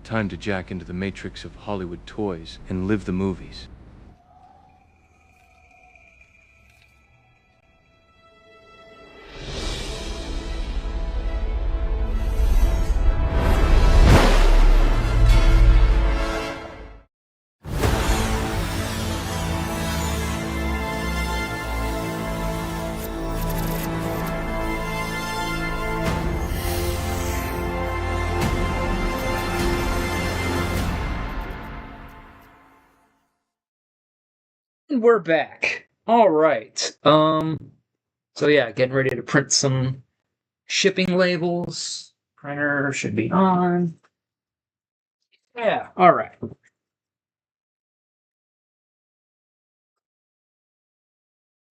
Time to jack into the matrix of Hollywood toys and live the movies. And we're back. All right. So yeah, getting ready to print some shipping labels. Printer should be on. Yeah. All right.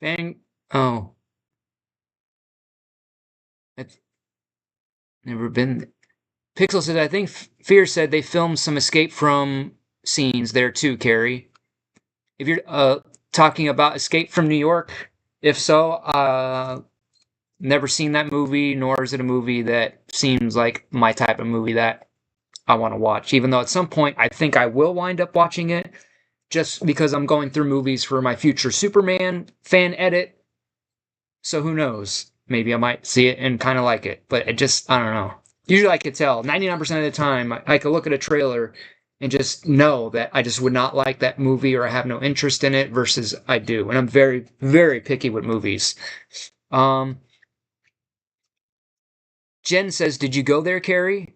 Bang. Oh, I've never been. Pixel said, I think Fear said they filmed some escape from scenes there too, Carrie. If you're talking about Escape from New York, if so, never seen that movie, nor is it a movie that seems like my type of movie that I want to watch. Even though at some point I think I will wind up watching it, just because I'm going through movies for my future Superman fan edit. So who knows? Maybe I might see it and kind of like it, but it just, I don't know. Usually I could tell. 99% of the time, I could look at a trailer and just know that I just would not like that movie or I have no interest in it versus I do. And I'm very, very picky with movies. Um, Jen says, "Did you go there, Carrie?"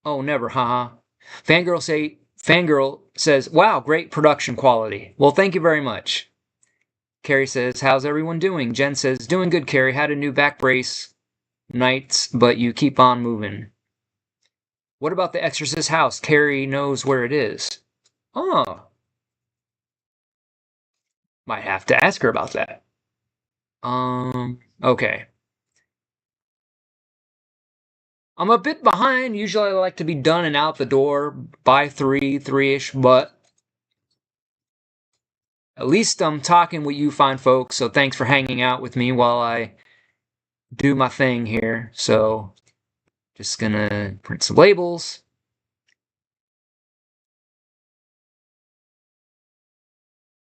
Oh, never, haha. Fangirl says, "Wow, great production quality." Well, thank you very much. Carrie says, "How's everyone doing?" Jen says, "Doing good, Carrie. Had a new back brace nights, but you keep on moving." What about the Exorcist house? Carrie knows where it is. Oh, might have to ask her about that. Okay. I'm a bit behind. Usually I like to be done and out the door by 3-ish, but at least I'm talking with you fine folks, so thanks for hanging out with me while I do my thing here. So, just gonna print some labels.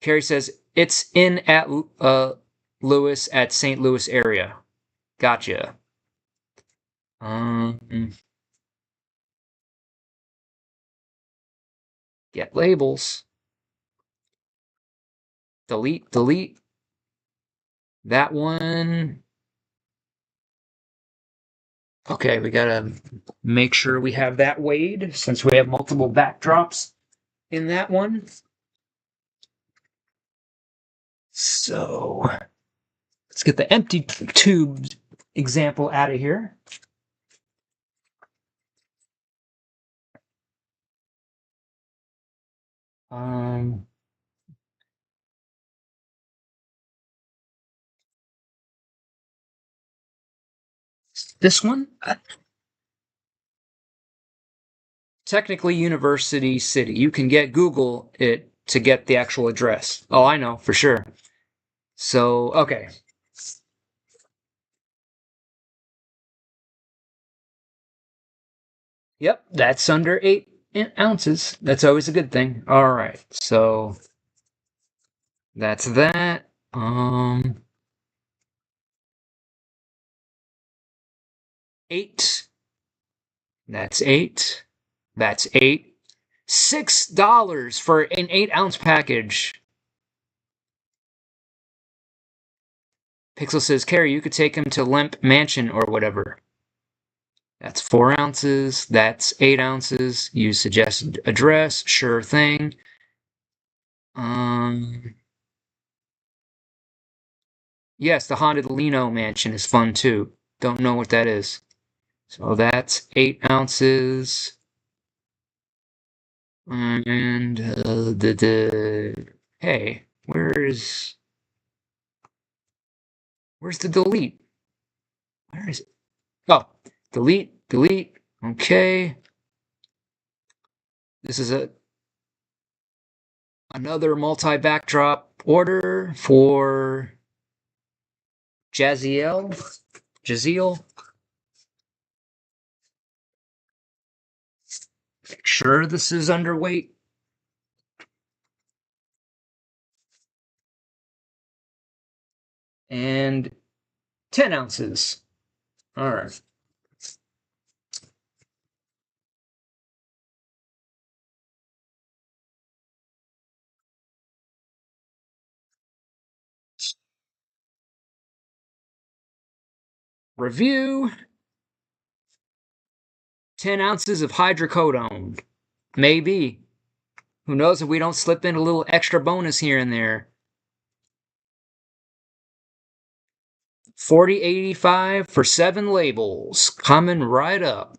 Carrie says, "It's in at Lewis at St. Louis area." Gotcha. Um, get labels. Delete, delete. That one. Okay, we gotta make sure we have that weighed since we have multiple backdrops in that one. So let's get the empty tube example out of here. Um, this one? Technically University City. You can get Google it to get the actual address. Oh, I know, for sure. So, okay. Yep, that's under 8 ounces. That's always a good thing. All right, so that's that. 8. That's 8. That's 8. $6 for an 8-ounce package. Pixel says, "Carrie, you could take him to Lemp Mansion or whatever." That's 4 ounces. That's 8 ounces. You suggested address. Sure thing. Yes, the Haunted Lino Mansion is fun too. Don't know what that is. So that's 8 ounces. And hey, where's the delete? Where is it? Oh, delete, delete. Okay. This is another multi-backdrop order for Jaziel. Make sure this is underweight. And 10 ounces. All right. Review. 10 ounces of hydrocodone. Maybe. Who knows if we don't slip in a little extra bonus here and there. 40.85 for 7 labels. Coming right up.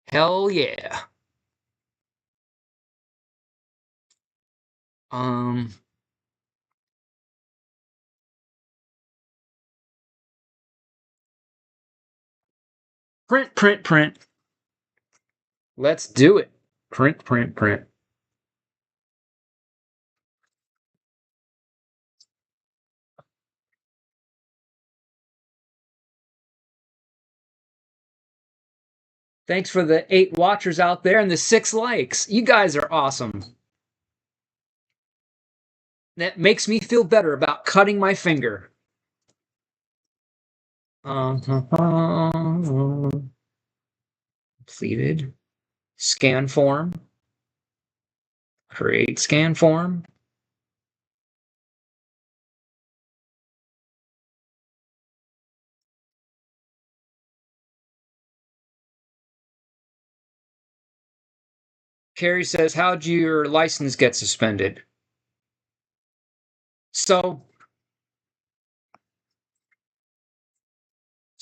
Hell yeah. Print, print, print. Let's do it. Print, print, print. Thanks for the 8 watchers out there and the 6 likes. You guys are awesome. That makes me feel better about cutting my finger. Completed. Scan form. Create scan form. Carrie says, how'd your license get suspended? So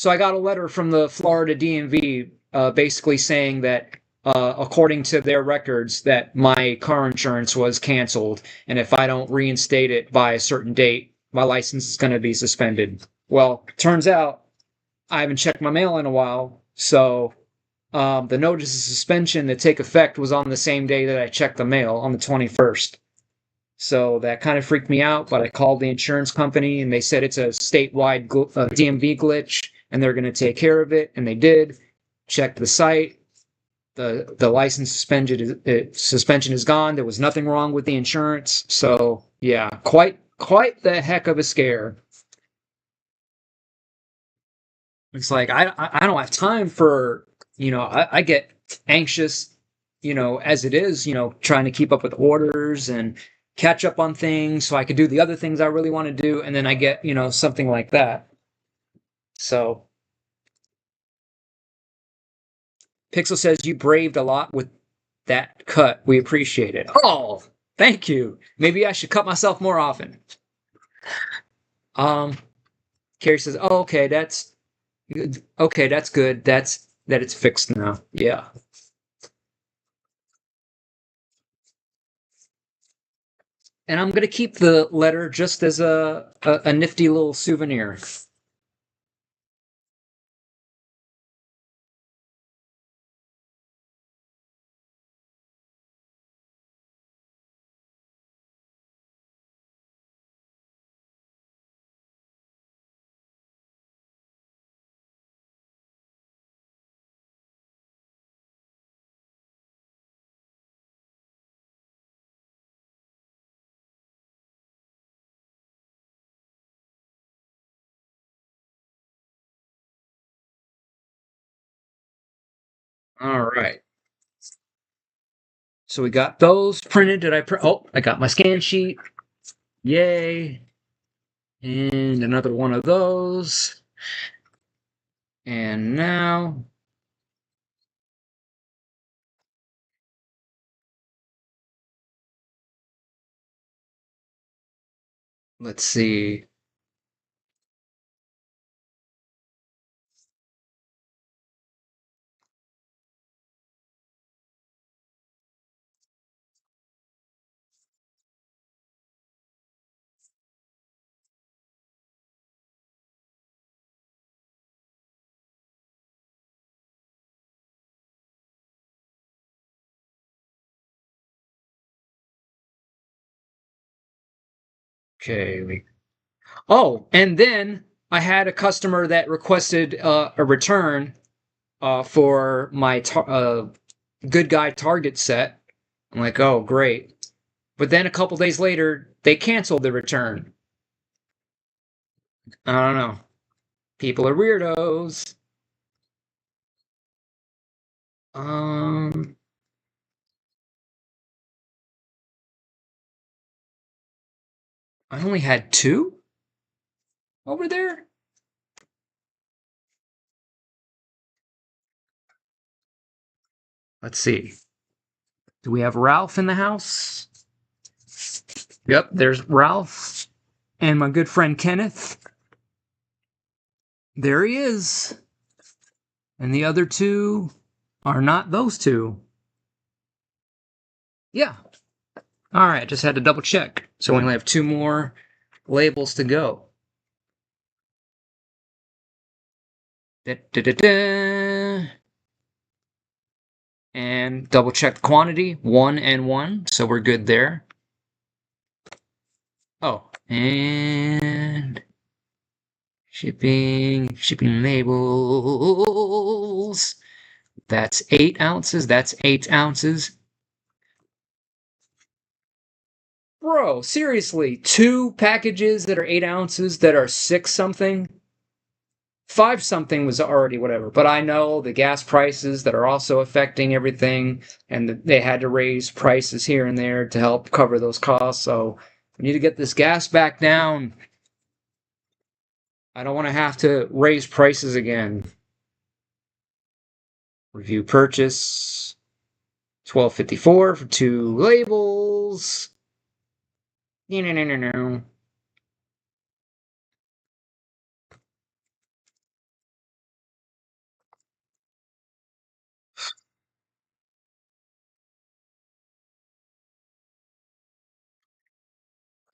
I got a letter from the Florida DMV basically saying that, according to their records, that my car insurance was canceled, and if I don't reinstate it by a certain date, my license is going to be suspended. Well, turns out I haven't checked my mail in a while, so the notice of suspension to take effect was on the same day that I checked the mail, on the 21st. So that kind of freaked me out, but I called the insurance company and they said it's a statewide DMV glitch and they're going to take care of it, and they did. Checked the site. The license suspension is gone. There was nothing wrong with the insurance. So yeah, quite the heck of a scare. It's like I don't have time for, I get anxious, as it is, trying to keep up with orders and catch up on things so I could do the other things I really want to do, and then I get, something like that. So Pixel says you braved a lot with that cut. We appreciate it. Oh, thank you. Maybe I should cut myself more often. Um, Carrie says, "Oh, okay, that's good. Okay, that's good. That it's fixed now." Yeah. And I'm gonna keep the letter just as a nifty little souvenir. All right. So we got those printed. Did I print? Oh, I got my scan sheet. Yay. And another one of those. And now, let's see. Okay. Oh, and then I had a customer that requested a return for my Good Guy Target set. I'm like, oh, great. But then a couple days later, they canceled the return. I don't know. People are weirdos. Um, I only had two over there. Let's see. Do we have Ralph in the house? Yep, there's Ralph and my good friend Kenneth. There he is. And the other two are not those two. Yeah. All right, just had to double check. So we only have two more labels to go. Da, da, da, da. And double check the quantity, 1 and 1, so we're good there. Oh, and shipping labels. That's 8 ounces. That's 8 ounces. Bro, seriously, 2 packages that are 8 ounces that are 6 something? five something was already whatever, but I know the gas prices that are also affecting everything, and they had to raise prices here and there to help cover those costs. So we need to get this gas back down. I don't want to have to raise prices again. Review purchase $12.54 for 2 labels. No.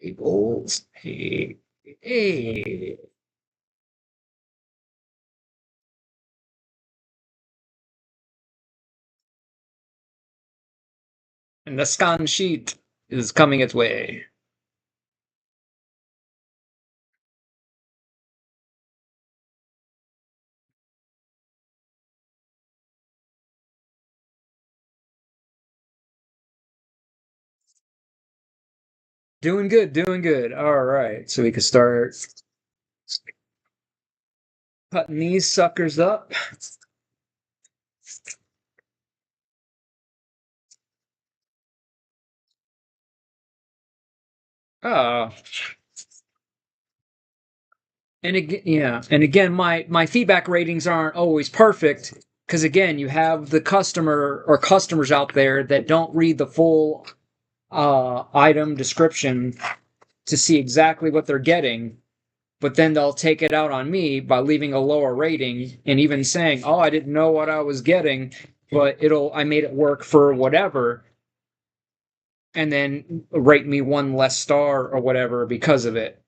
Labels. Hey. Hey. And the scan sheet is coming its way. Doing good, doing good. All right, so we can start cutting these suckers up. Oh, and again, yeah, and again, my feedback ratings aren't always perfect because again, you have the customer or customers out there that don't read the full item description to see exactly what they're getting, but then they'll take it out on me by leaving a lower rating and even saying, "Oh, I didn't know what I was getting, but I made it work for whatever," and then rate me one less star or whatever because of it.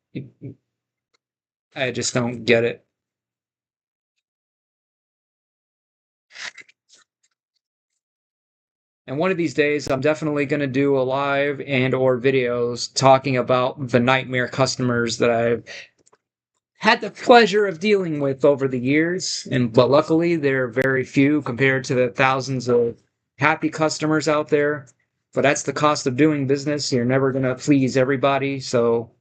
I just don't get it. And one of these days, I'm definitely going to do a live and or videos talking about the nightmare customers that I've had the pleasure of dealing with over the years. And but luckily, they're very few compared to the thousands of happy customers out there. But that's the cost of doing business. You're never going to please everybody. So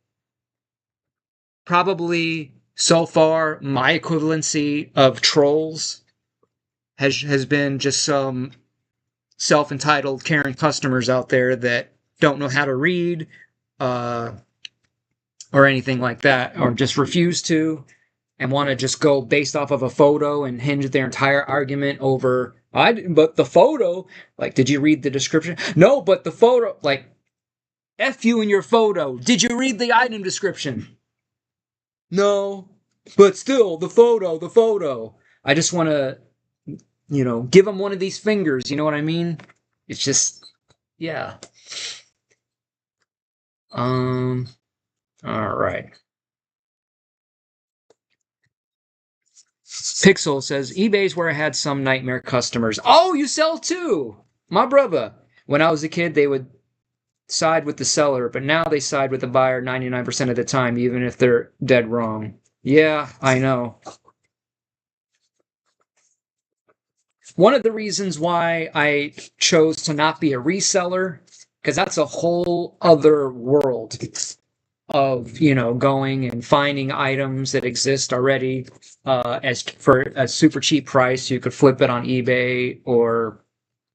probably so far, my equivalency of trolls has been just some self-entitled Karen customers out there that don't know how to read uh, or anything like that, or just refuse to and want to just go based off of a photo and hinge their entire argument over but the photo, like, did you read the description? No, but the photo, like, F you in your photo. Did you read the item description? No, but still, the photo. I just want to, give them one of these fingers. You know what I mean? It's just, yeah. Um, all right. Pixel says eBay's where I had some nightmare customers. Oh, you sell too, my brother. When I was a kid, they would side with the seller, but now they side with the buyer 99% of the time, even if they're dead wrong. Yeah, I know. One of the reasons why I chose to not be a reseller, because that's a whole other world of going and finding items that exist already as for a super cheap price. You could flip it on eBay or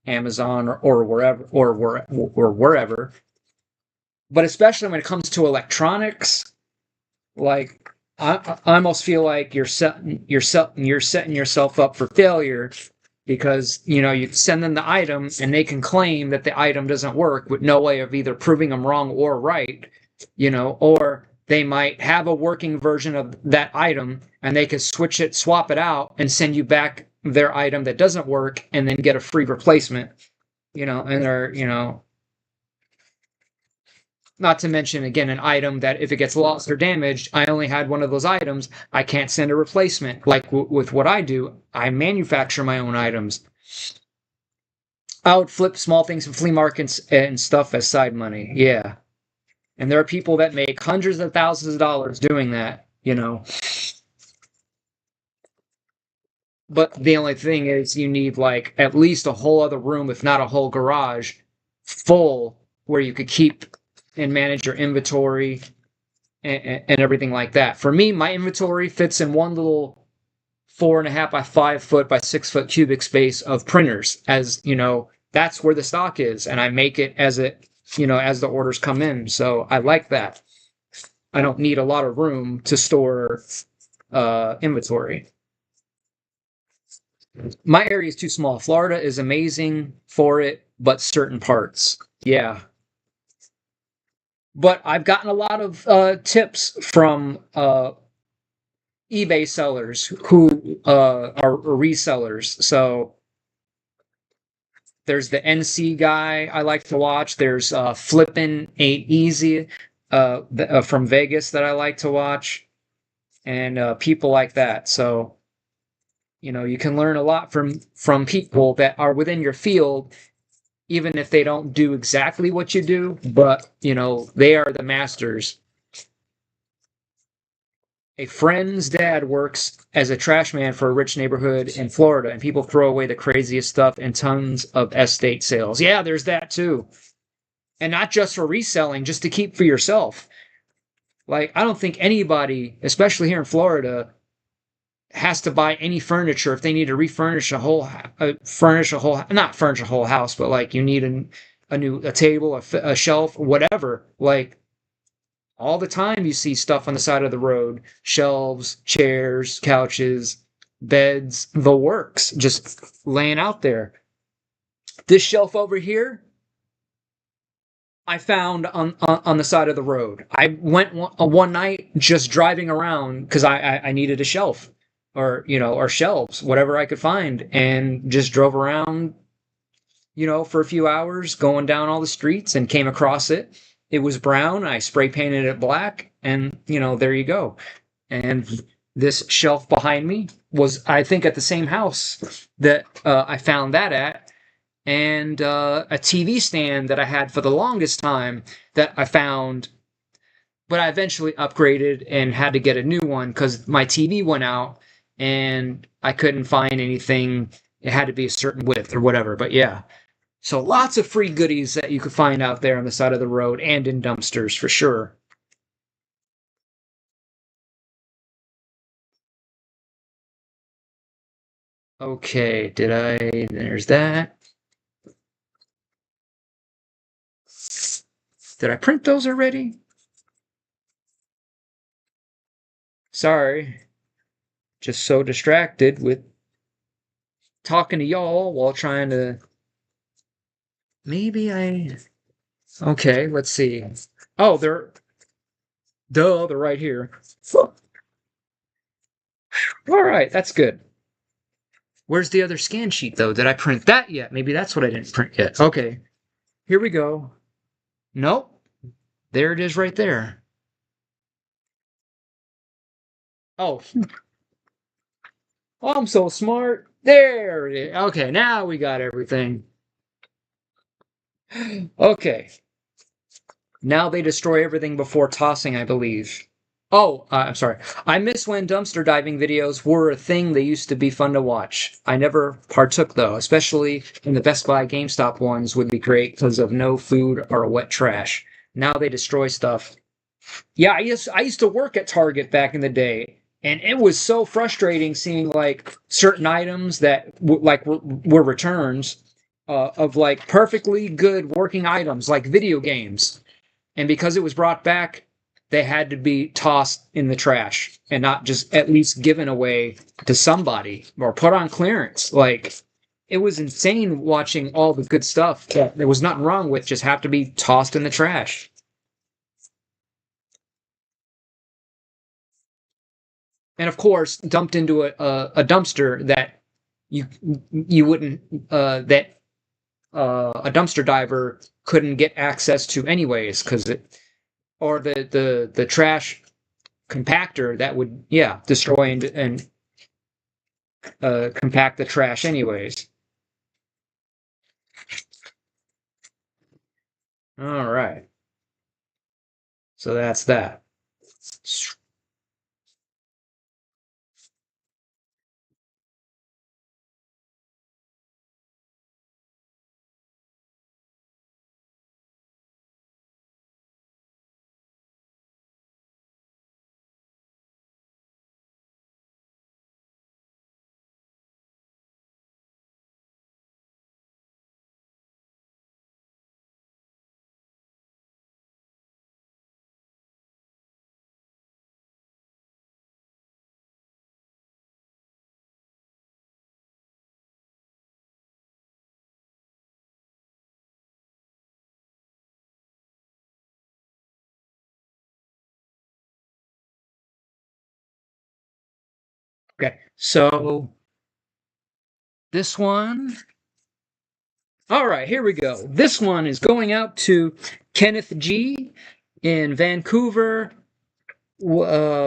Amazon or wherever. But especially when it comes to electronics, like I almost feel like you're setting yourself up for failure because you send them the item and they can claim that the item doesn't work with no way of either proving them wrong or right, or they might have a working version of that item and they could swap it out and send you back their item that doesn't work and then get a free replacement, and they're, not to mention, again, an item that if it gets lost or damaged, I only had one of those items. I can't send a replacement. Like with what I do, I manufacture my own items. I would flip small things from flea markets and stuff as side money. Yeah. And there are people that make hundreds of thousands of dollars doing that, But the only thing is you need like at least a whole other room, if not a whole garage, full where you could keep and manage your inventory and everything like that. For me, my inventory fits in one little 4.5 by 5 foot by 6 foot cubic space of printers, as you know, that's where the stock is, and I make it as as the orders come in. So I like that. I don't need a lot of room to store inventory. My area is too small. Florida is amazing for it, but certain parts. Yeah. But I've gotten a lot of tips from eBay sellers who are resellers. So there's the NC guy I like to watch. There's Flippin' Ain't Easy from Vegas that I like to watch, and people like that. So you can learn a lot from people that are within your field, even if they don't do exactly what you do, but they are the masters. A friend's dad works as a trash man for a rich neighborhood in Florida, and people throw away the craziest stuff and tons of estate sales. Yeah, there's that too. And not just for reselling, just to keep for yourself. Like, I don't think anybody, especially here in Florida, has to buy any furniture if they need to refurnish not furnish a whole house, but like you need a table, a shelf, whatever. Like, all the time you see stuff on the side of the road, shelves, chairs, couches, beds, the works, just laying out there. This shelf over here, I found on the side of the road. I went one night just driving around because I needed a shelf or shelves, whatever I could find, and just drove around, for a few hours, going down all the streets and came across it. It was brown. I spray painted it black, and there you go. And this shelf behind me was, I think, at the same house that I found that at, and a TV stand that I had for the longest time that I found, but I eventually upgraded and had to get a new one because my TV went out and I couldn't find anything. It had to be a certain width or whatever. But yeah, so lots of free goodies that you could find out there on the side of the road and in dumpsters for sure. Okay, there's that. Did I print those already? Sorry. Just so distracted with talking to y'all while trying to. Maybe I. Okay, let's see. Oh, they're right here. All right, that's good. Where's the other scan sheet though? Did I print that yet? Maybe that's what I didn't print yet. Okay, here we go. Nope, there it is right there. Oh, oh, I'm so smart. There it is. Okay, now we got everything. Okay, now they destroy everything before tossing, I believe. Oh, I'm sorry. I miss when dumpster diving videos were a thing. They used to be fun to watch. I never partook though, especially in the Best Buy GameStop ones would be great because of no food or wet trash. Now they destroy stuff. Yeah, I used to work at Target back in the day, and it was so frustrating seeing like certain items that were returns of like perfectly good working items like video games, and because it was brought back, they had to be tossed in the trash and not just at least given away to somebody or put on clearance. Like, it was insane watching all the good stuff that there was nothing wrong with just have to be tossed in the trash. And of course, dumped into a dumpster that you you wouldn't that a dumpster diver couldn't get access to anyways because it or the trash compactor that would destroy and compact the trash anyways. All right, so that's that. Okay, so this one. All right, here we go. This one is going out to Kenneth G in Vancouver, WA.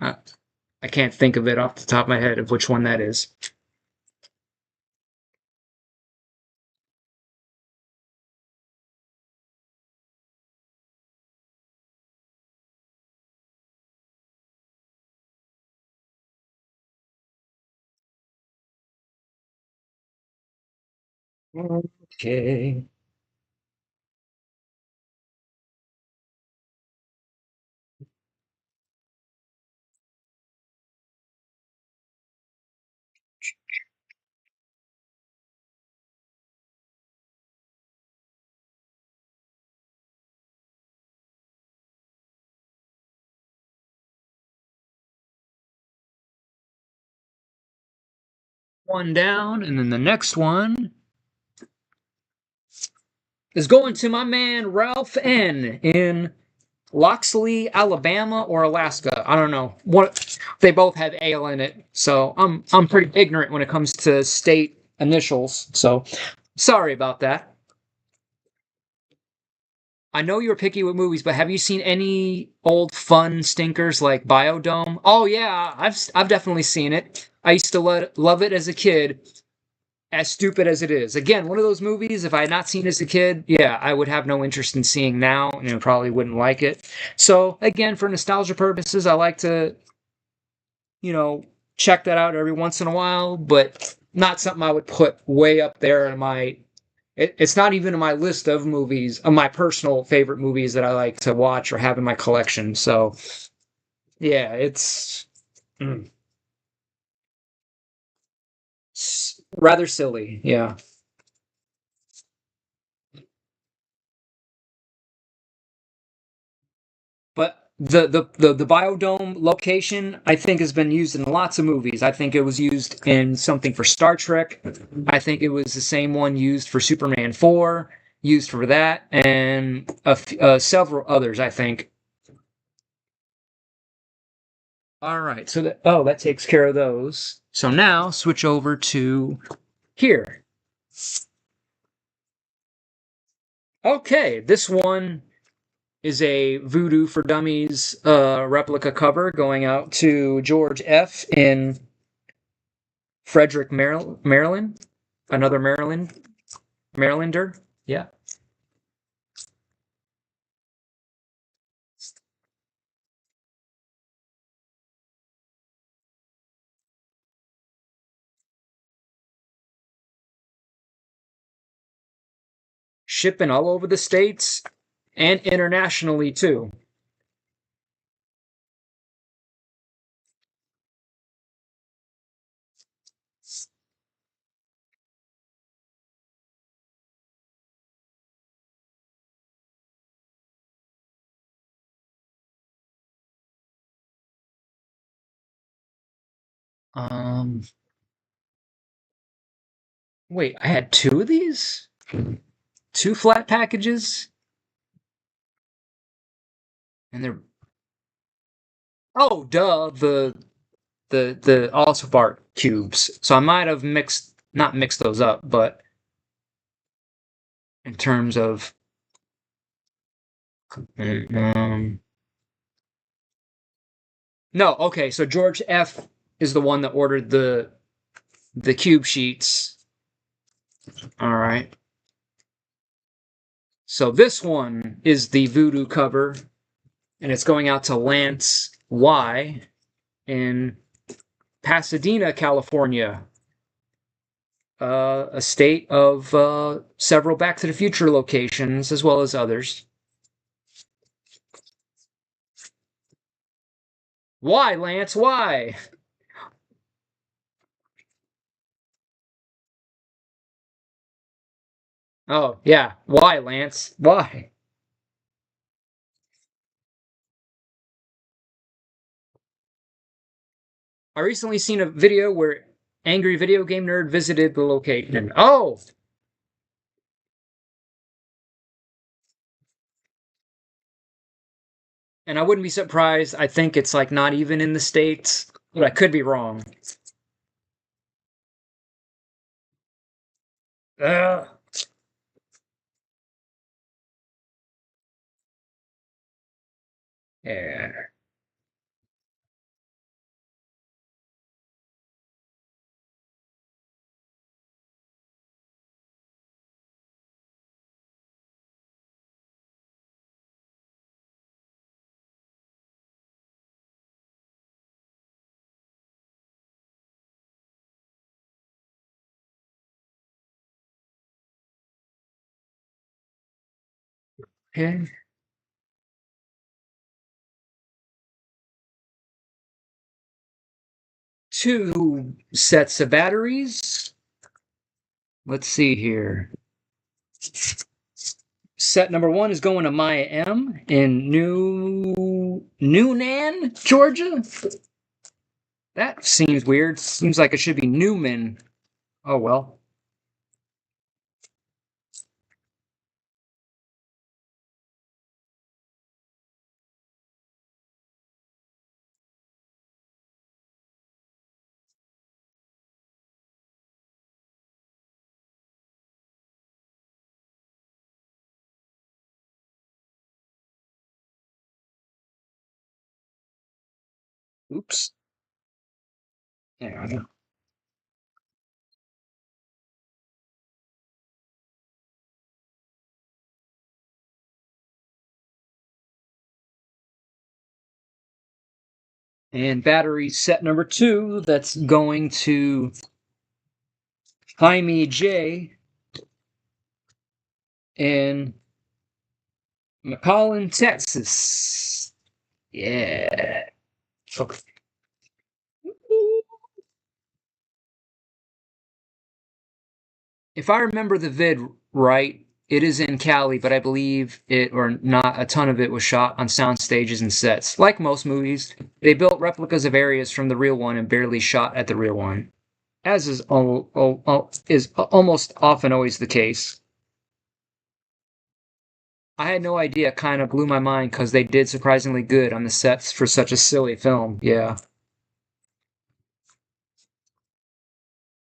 I can't think of it off the top of my head of which one that is. Okay. One down, and then the next one is going to my man Ralph N in Loxley, Alabama, or Alaska. I don't know. What they both have ale in it, so I'm pretty ignorant when it comes to state initials. So sorry about that. I know you're picky with movies, but have you seen any old fun stinkers like Biodome? Oh yeah, I've definitely seen it. I used to love it as a kid. As stupid as it is. Again, one of those movies, if I had not seen as a kid, yeah, I would have no interest in seeing now and I probably wouldn't like it. So, again, for nostalgia purposes, I like to, you know, check that out every once in a while, but not something I would put way up there in my. It's not even in my list of movies, of my personal favorite movies that I like to watch or have in my collection. So, yeah, it's mm, rather silly. Yeah. But the biodome location, I think, has been used in lots of movies. I think it was used in something for Star Trek. I think it was the same one used for Superman 4, used for that, and several others, I think. All right, so that takes care of those. So now switch over to here. Okay, this one is a Voodoo for Dummies replica cover going out to George F. in Frederick, Maryland. Another Marylander. Yeah. Shipping all over the states and internationally too. Um, wait, I had two of these? Two flat packages? And they're oh, duh, the also bar cubes. So I might have not mixed those up, but in terms of um, no, okay, so George F is the one that ordered the cube sheets. All right. So this one is the Voodoo cover, and it's going out to Lance Y in Pasadena, California, a state of several Back to the Future locations as well as others. Why, Lance? Why? Oh, yeah. Why, Lance? Why? I recently seen a video where Angry Video Game Nerd visited the location. Oh, and I wouldn't be surprised. I think it's like not even in the States. but I could be wrong. Ugh. Yeah. Okay. 2 sets of batteries. Let's see here. Set number 1 is going to Maya M in Newnan, Georgia. That seems weird. Seems like it should be Newman. Oh well. Oops. Yeah, I know. And battery set number 2, that's going to Jaime J in McAllen, Texas. Yeah. Okay. If I remember the vid right, it is in Cali, but I believe it, or not, a ton of it was shot on sound stages and sets. Like most movies, they built replicas of areas from the real one and barely shot at the real one, as is almost often always the case. I had no idea, kind of blew my mind because they did surprisingly good on the sets for such a silly film. Yeah.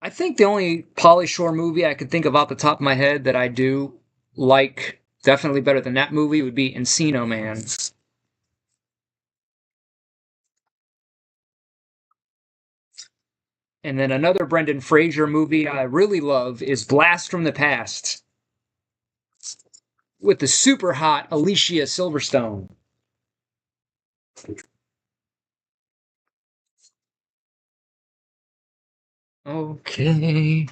I think the only Pauly Shore movie I could think of off the top of my head that I do like definitely better than that movie would be Encino Man. And then another Brendan Fraser movie I really love is Blast from the Past with the super hot Alicia Silverstone. Okay.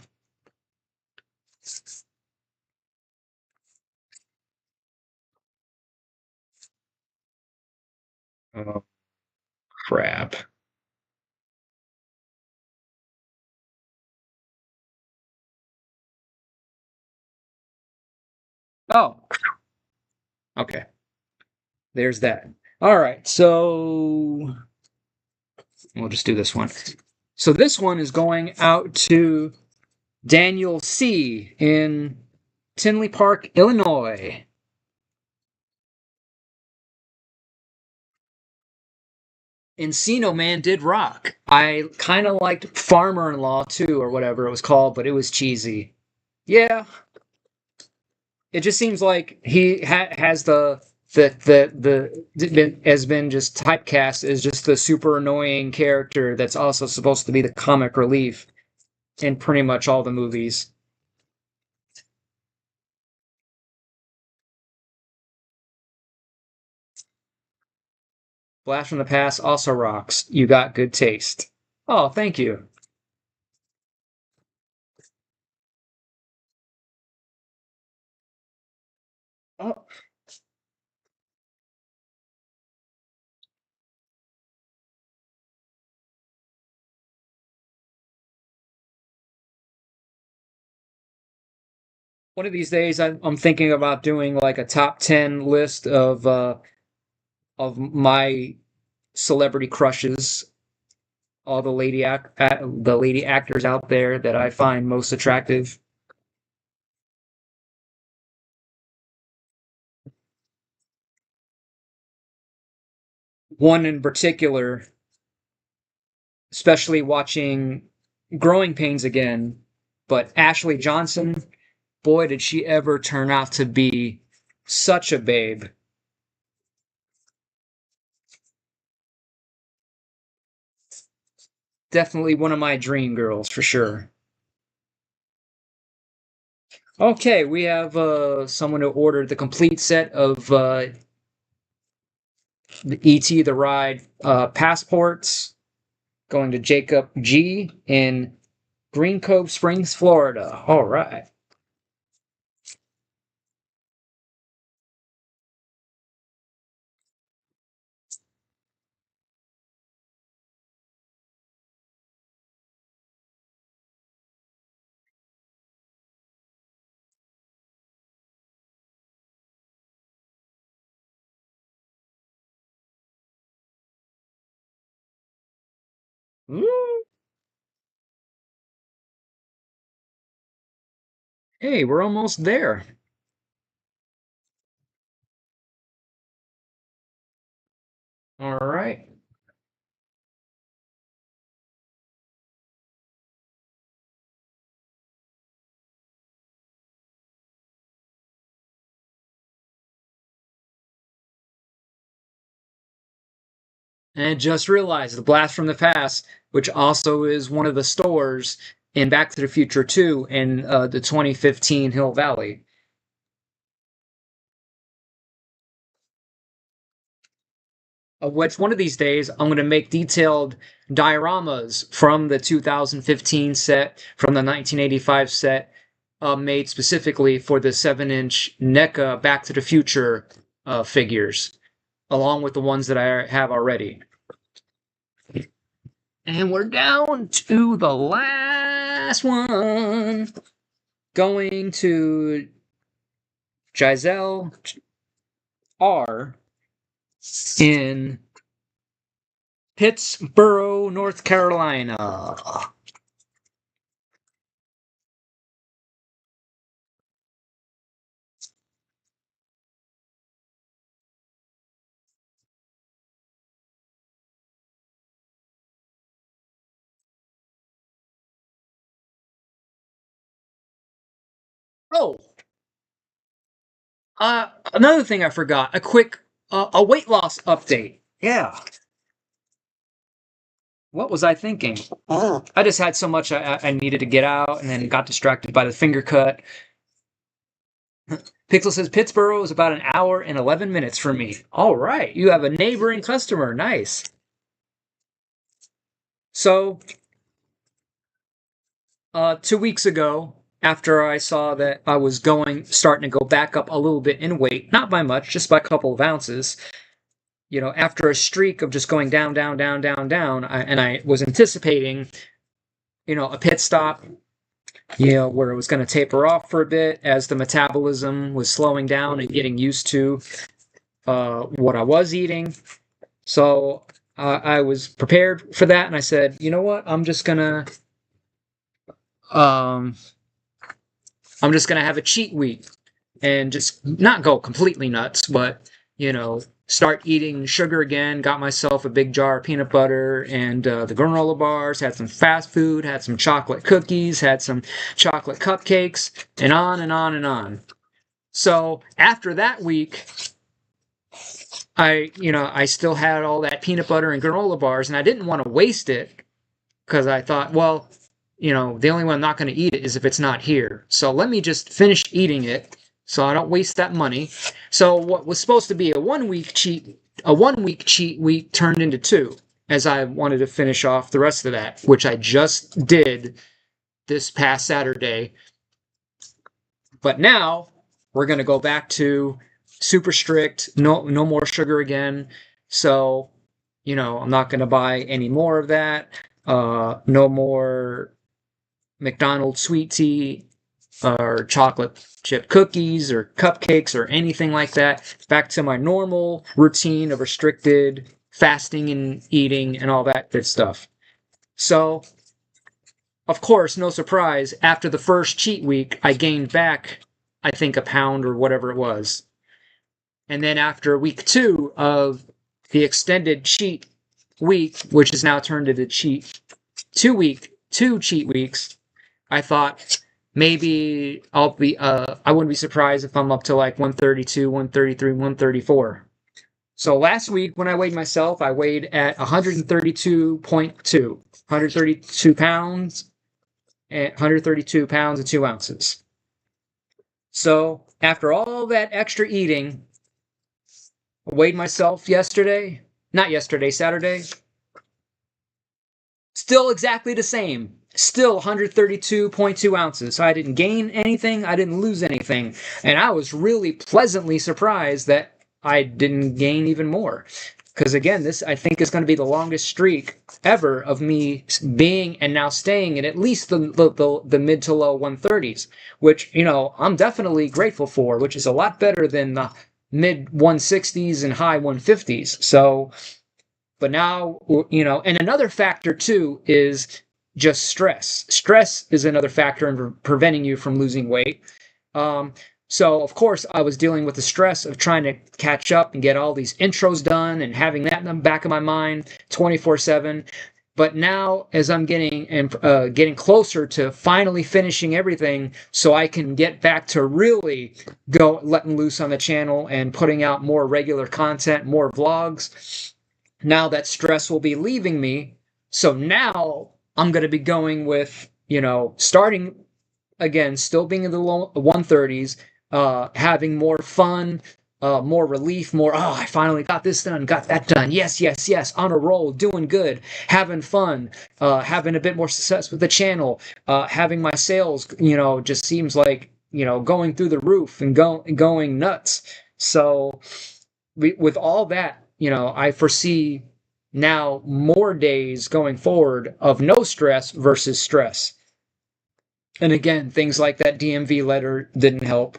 Oh, crap. Oh, okay. There's that. All right, so we'll just do this one. So this one is going out to Daniel C. in Tinley Park, Illinois. Encino Man did rock. I kind of liked Farmer in Law too, or whatever it was called, but it was cheesy. Yeah, it just seems like he has has been just typecast as just the super annoying character that's also supposed to be the comic relief in pretty much all the movies. Blast from the Past also rocks. You got good taste. Oh, thank you. Oh, one of these days, I'm thinking about doing like a top 10 list of my celebrity crushes, all the lady actors out there that I find most attractive. One in particular especially watching Growing Pains again. But Ashley Johnson, boy, did she ever turn out to be such a babe. Definitely one of my dream girls for sure. Okay, we have someone who ordered the complete set of the ET the Ride passports going to Jacob G in Green Cove Springs, Florida. All right. Ooh. Hey, we're almost there. All right. And just realized the Blast from the Past, which also is one of the stores in Back to the Future 2 in the 2015 Hill Valley. Of which one of these days I'm going to make detailed dioramas from the 2015 set, from the 1985 set, made specifically for the 7-inch NECA Back to the Future figures, along with the ones that I have already. And we're down to the last one. Going to Giselle R. in Pittsboro, North Carolina. Oh, another thing I forgot. A quick a weight loss update. Yeah. What was I thinking? I just had so much I needed to get out and then got distracted by the finger cut. Pixel says Pittsburgh is about an hour and 11 minutes from me. All right. You have a neighboring customer. Nice. So, 2 weeks ago, after I saw that I was starting to go back up a little bit in weight, not by much, just by a couple of ounces, after a streak of just going down, down, down, down, down, and I was anticipating, a pit stop, where it was going to taper off for a bit as the metabolism was slowing down and getting used to what I was eating. So I was prepared for that, and I said, you know what? Um, I'm just gonna have a cheat week and just not go completely nuts, but start eating sugar again. Got myself a big jar of peanut butter and the granola bars. Had some fast food. Had some chocolate cookies. Had some chocolate cupcakes, and on and on and on. So after that week, I still had all that peanut butter and granola bars, and I didn't want to waste it because I thought, well, the only way I'm not going to eat it is if it's not here. So let me just finish eating it so I don't waste that money. So what was supposed to be a 1 week cheat week turned into 2, as I wanted to finish off the rest of that, which I just did this past Saturday. But now we're going to go back to super strict, no more sugar again. So, I'm not going to buy any more of that. No more McDonald's sweet tea or chocolate chip cookies or cupcakes or anything like that. Back to my normal routine of restricted fasting and eating and all that good stuff. So, of course, no surprise, after the first cheat week, I gained back, I think, a pound or whatever it was. And then after week 2 of the extended cheat week, which has now turned into two cheat weeks, I thought maybe I wouldn't be surprised if I'm up to like 132, 133, 134. So last week when I weighed myself, I weighed at 132.2, 132 pounds, and 132 pounds and 2 ounces. So after all that extra eating, I weighed myself Saturday. Still exactly the same. Still 132.2 ounces. So I didn't gain anything. I didn't lose anything. And I was really pleasantly surprised that I didn't gain even more. Because again, this I think is going to be the longest streak ever of me being and now staying at least the mid to low 130s, which, I'm definitely grateful for, which is a lot better than the mid 160s and high 150s. So, but now, and another factor too is just stress. Stress is another factor in preventing you from losing weight. So, of course, I was dealing with the stress of trying to catch up and get all these intros done and having that in the back of my mind 24/7. But now, as I'm getting closer to finally finishing everything, so I can get back to really letting loose on the channel and putting out more regular content, more vlogs. Now that stress will be leaving me. So now I'm going to be going with, starting again, still being in the low 130s, having more fun, more relief, I finally got this done, got that done. Yes, yes, yes, on a roll, doing good, having fun, having a bit more success with the channel, having my sales, just seems like, going through the roof and going nuts. So with all that, I foresee now more days going forward of no stress versus stress. And again, things like that DMV letter didn't help.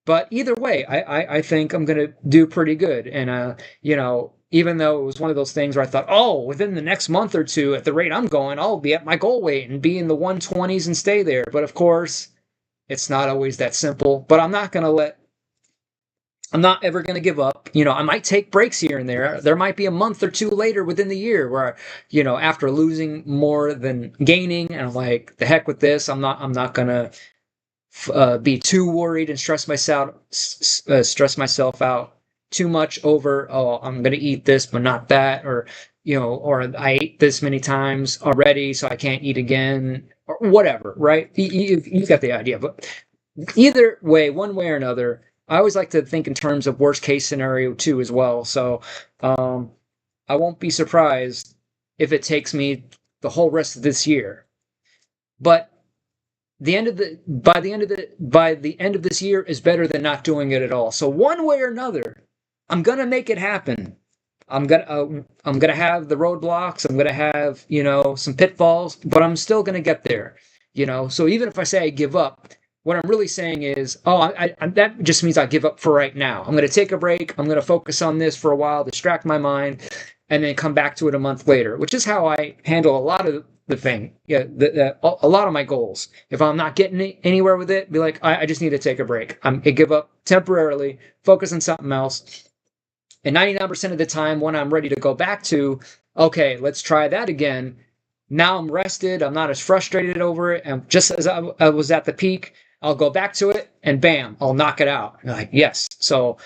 But either way, I think I'm going to do pretty good. And, even though it was one of those things where I thought, within the next month or two, at the rate I'm going, I'll be at my goal weight and be in the 120s and stay there. But of course, it's not always that simple. But I'm not ever going to give up. I might take breaks here and there. There might be a month or two later within the year where, after losing more than gaining, and I'm like, the heck with this. I'm not going to be too worried and stress myself out too much over, I'm going to eat this, but not that, or I ate this many times already, so I can't eat again, or whatever, right? You got the idea. But either way, one way or another, I always like to think in terms of worst case scenario too as well. So I won't be surprised if it takes me the whole rest of this year. But by the end of this year is better than not doing it at all. So one way or another, I'm gonna make it happen. I'm gonna have the roadblocks. I'm gonna have some pitfalls, but I'm still gonna get there. So even if I say I give up, what I'm really saying is, that just means I give up for right now. I'm going to take a break. I'm going to focus on this for a while, distract my mind, and then come back to it a month later, which is how I handle a lot of the thing. Yeah, a lot of my goals. If I'm not getting anywhere with it, be like, I just need to take a break. I give up temporarily, focus on something else. And 99% of the time, when I'm ready to go back to, okay, let's try that again. Now I'm rested. I'm not as frustrated over it. And just as I was at the peak, I'll go back to it and bam, I'll knock it out. And like, yes. So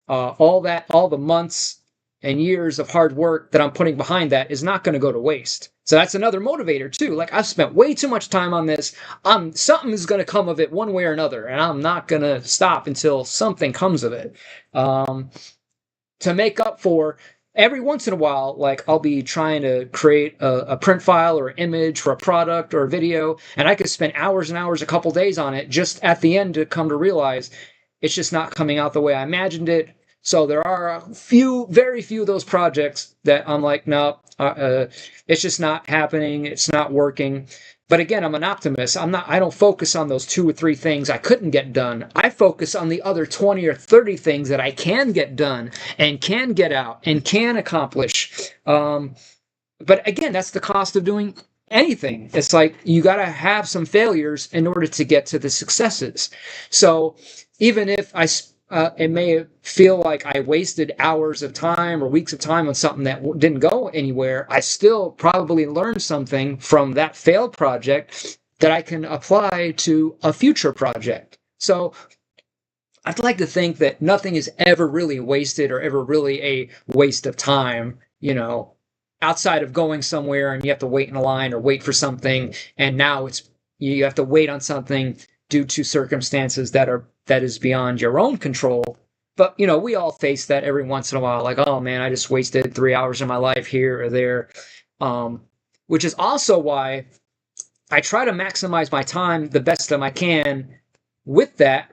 all the months and years of hard work that I'm putting behind that is not going to go to waste. So that's another motivator too. Like, I've spent way too much time on this. Something is going to come of it one way or another, and I'm not going to stop until something comes of it. To make up for, every once in a while, like, I'll be trying to create a print file or image for a product or a video, and I could spend hours and hours, a couple days on it, just at the end to come to realize it's just not coming out the way I imagined it. So there are very few of those projects that I'm like, no, it's just not happening. It's not working. But again, I'm an optimist. I don't focus on those 2 or 3 things I couldn't get done. I focus on the other 20 or 30 things that I can get done and can get out and can accomplish. But again, that's the cost of doing anything. It's like you got to have some failures in order to get to the successes. So even if it may feel like I wasted hours of time or weeks of time on something that didn't go anywhere. I still probably learned something from that failed project that I can apply to a future project. So I'd like to think that nothing is ever really wasted or ever really a waste of time, outside of going somewhere and you have to wait in a line or wait for something, and now you have to wait on something due to circumstances that is beyond your own control. But we all face that every once in a while, like, oh man, I just wasted 3 hours of my life here or there. Which is also why I try to maximize my time the best that I can with that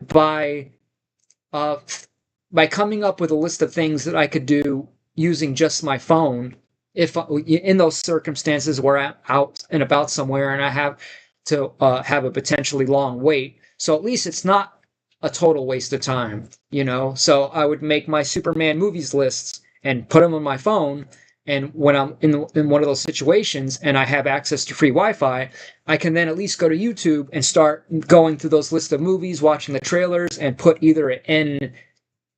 uh, by coming up with a list of things that I could do using just my phone. If in those circumstances where I'm out and about somewhere and I have to have a potentially long wait, so at least it's not a total waste of time, So I would make my Superman movies lists and put them on my phone. And when I'm in one of those situations and I have access to free Wi-Fi, I can then at least go to YouTube and start going through those lists of movies, watching the trailers, and put either an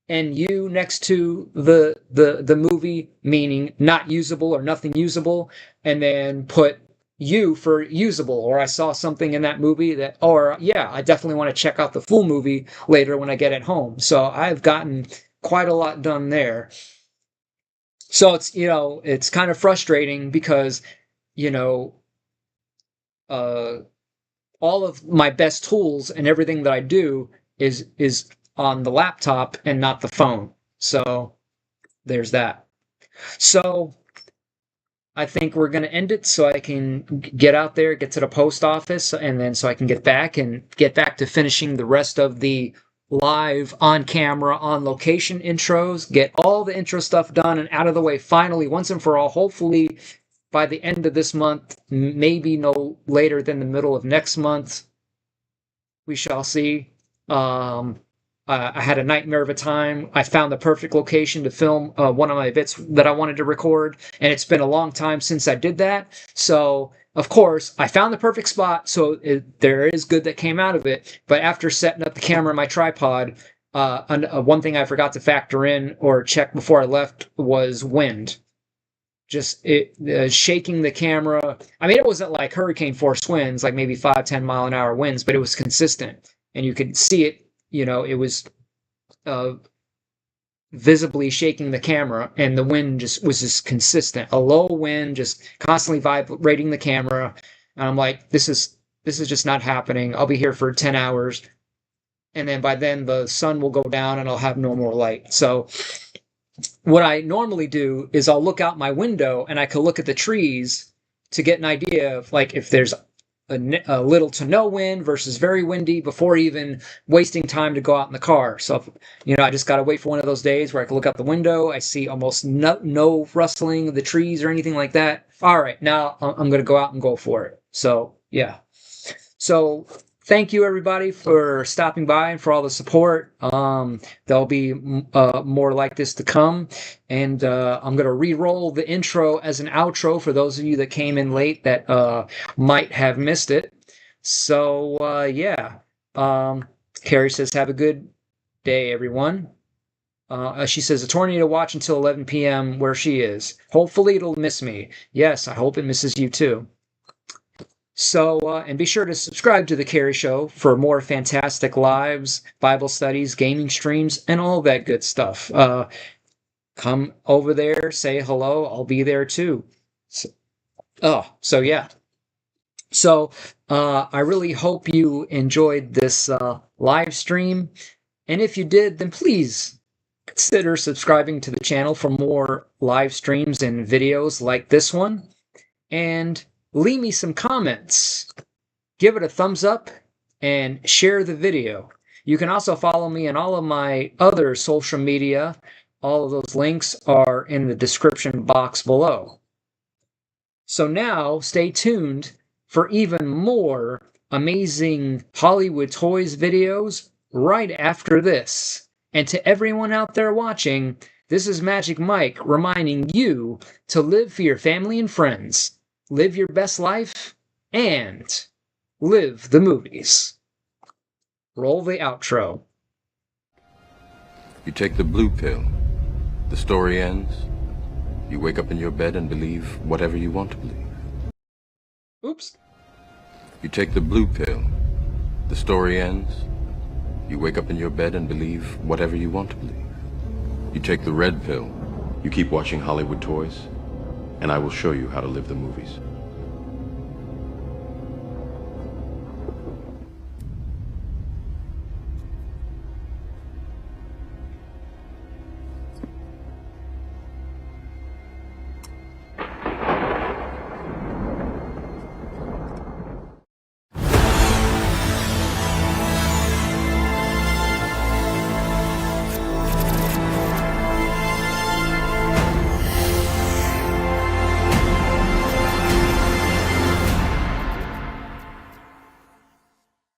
NU next to the movie, meaning not usable or nothing usable, and then put U for usable, or I saw something in that movie that, or yeah, I definitely want to check out the full movie later when I get it home. So I've gotten quite a lot done there. So it's kind of frustrating because, you know, uh, all of my best tools and everything that I do is on the laptop and not the phone. So there's that. So I think we're going to end it so I can get out there, get to the post office, and then so I can get back to finishing the rest of the live, on camera, on location intros, get all the intro stuff done and out of the way finally, once and for all, hopefully by the end of this month, maybe no later than the middle of next month. We shall see. I had a nightmare of a time. I found the perfect location to film one of my bits that I wanted to record, and it's been a long time since I did that. So, of course, I found the perfect spot, so there is good that came out of it. But after setting up the camera and my tripod, one thing I forgot to factor in or check before I left was wind. Just shaking the camera. I mean, it wasn't like hurricane force winds, like maybe 5-10 mile an hour winds, but it was consistent, and you could see it. It was visibly shaking the camera, and the wind was just consistent. A low wind, just constantly vibrating the camera. And I'm like, this is just not happening. I'll be here for 10 hours, and then by then the sun will go down, and I'll have no more light. So what I normally do is I'll look out my window, and I can look at the trees to get an idea of like if there's a little to no wind versus very windy before even wasting time to go out in the car. So, I just got to wait for one of those days where I can look out the window. I see almost no rustling of the trees or anything like that. All right, now I'm going to go out and go for it. So, yeah. So, thank you everybody for stopping by and for all the support. There'll be more like this to come, and I'm gonna re-roll the intro as an outro for those of you that came in late that might have missed it. So yeah, Carrie says, "Have a good day, everyone." She says, "A tornado watch until 11 p.m. where she is. Hopefully it'll miss me." Yes, I hope it misses you too. So, and be sure to subscribe to The Carrie Show for more fantastic lives, Bible studies, gaming streams, and all that good stuff. Come over there, say hello. I'll be there too. So yeah. So, I really hope you enjoyed this live stream. And if you did, then please consider subscribing to the channel for more live streams and videos like this one. And leave me some comments, give it a thumbs up, and share the video. You can also follow me on all of my other social media. All of those links are in the description box below. So now, stay tuned for even more amazing Hollywood Toys videos right after this. And to everyone out there watching, this is Magic Mike reminding you to live for your family and friends. Live your best life, and live the movies. Roll the outro. You take the blue pill. The story ends. You wake up in your bed and believe whatever you want to believe. Oops. You take the blue pill. The story ends. You wake up in your bed and believe whatever you want to believe. You take the red pill. You keep watching Hollywood Toys, and I will show you how to live the movies.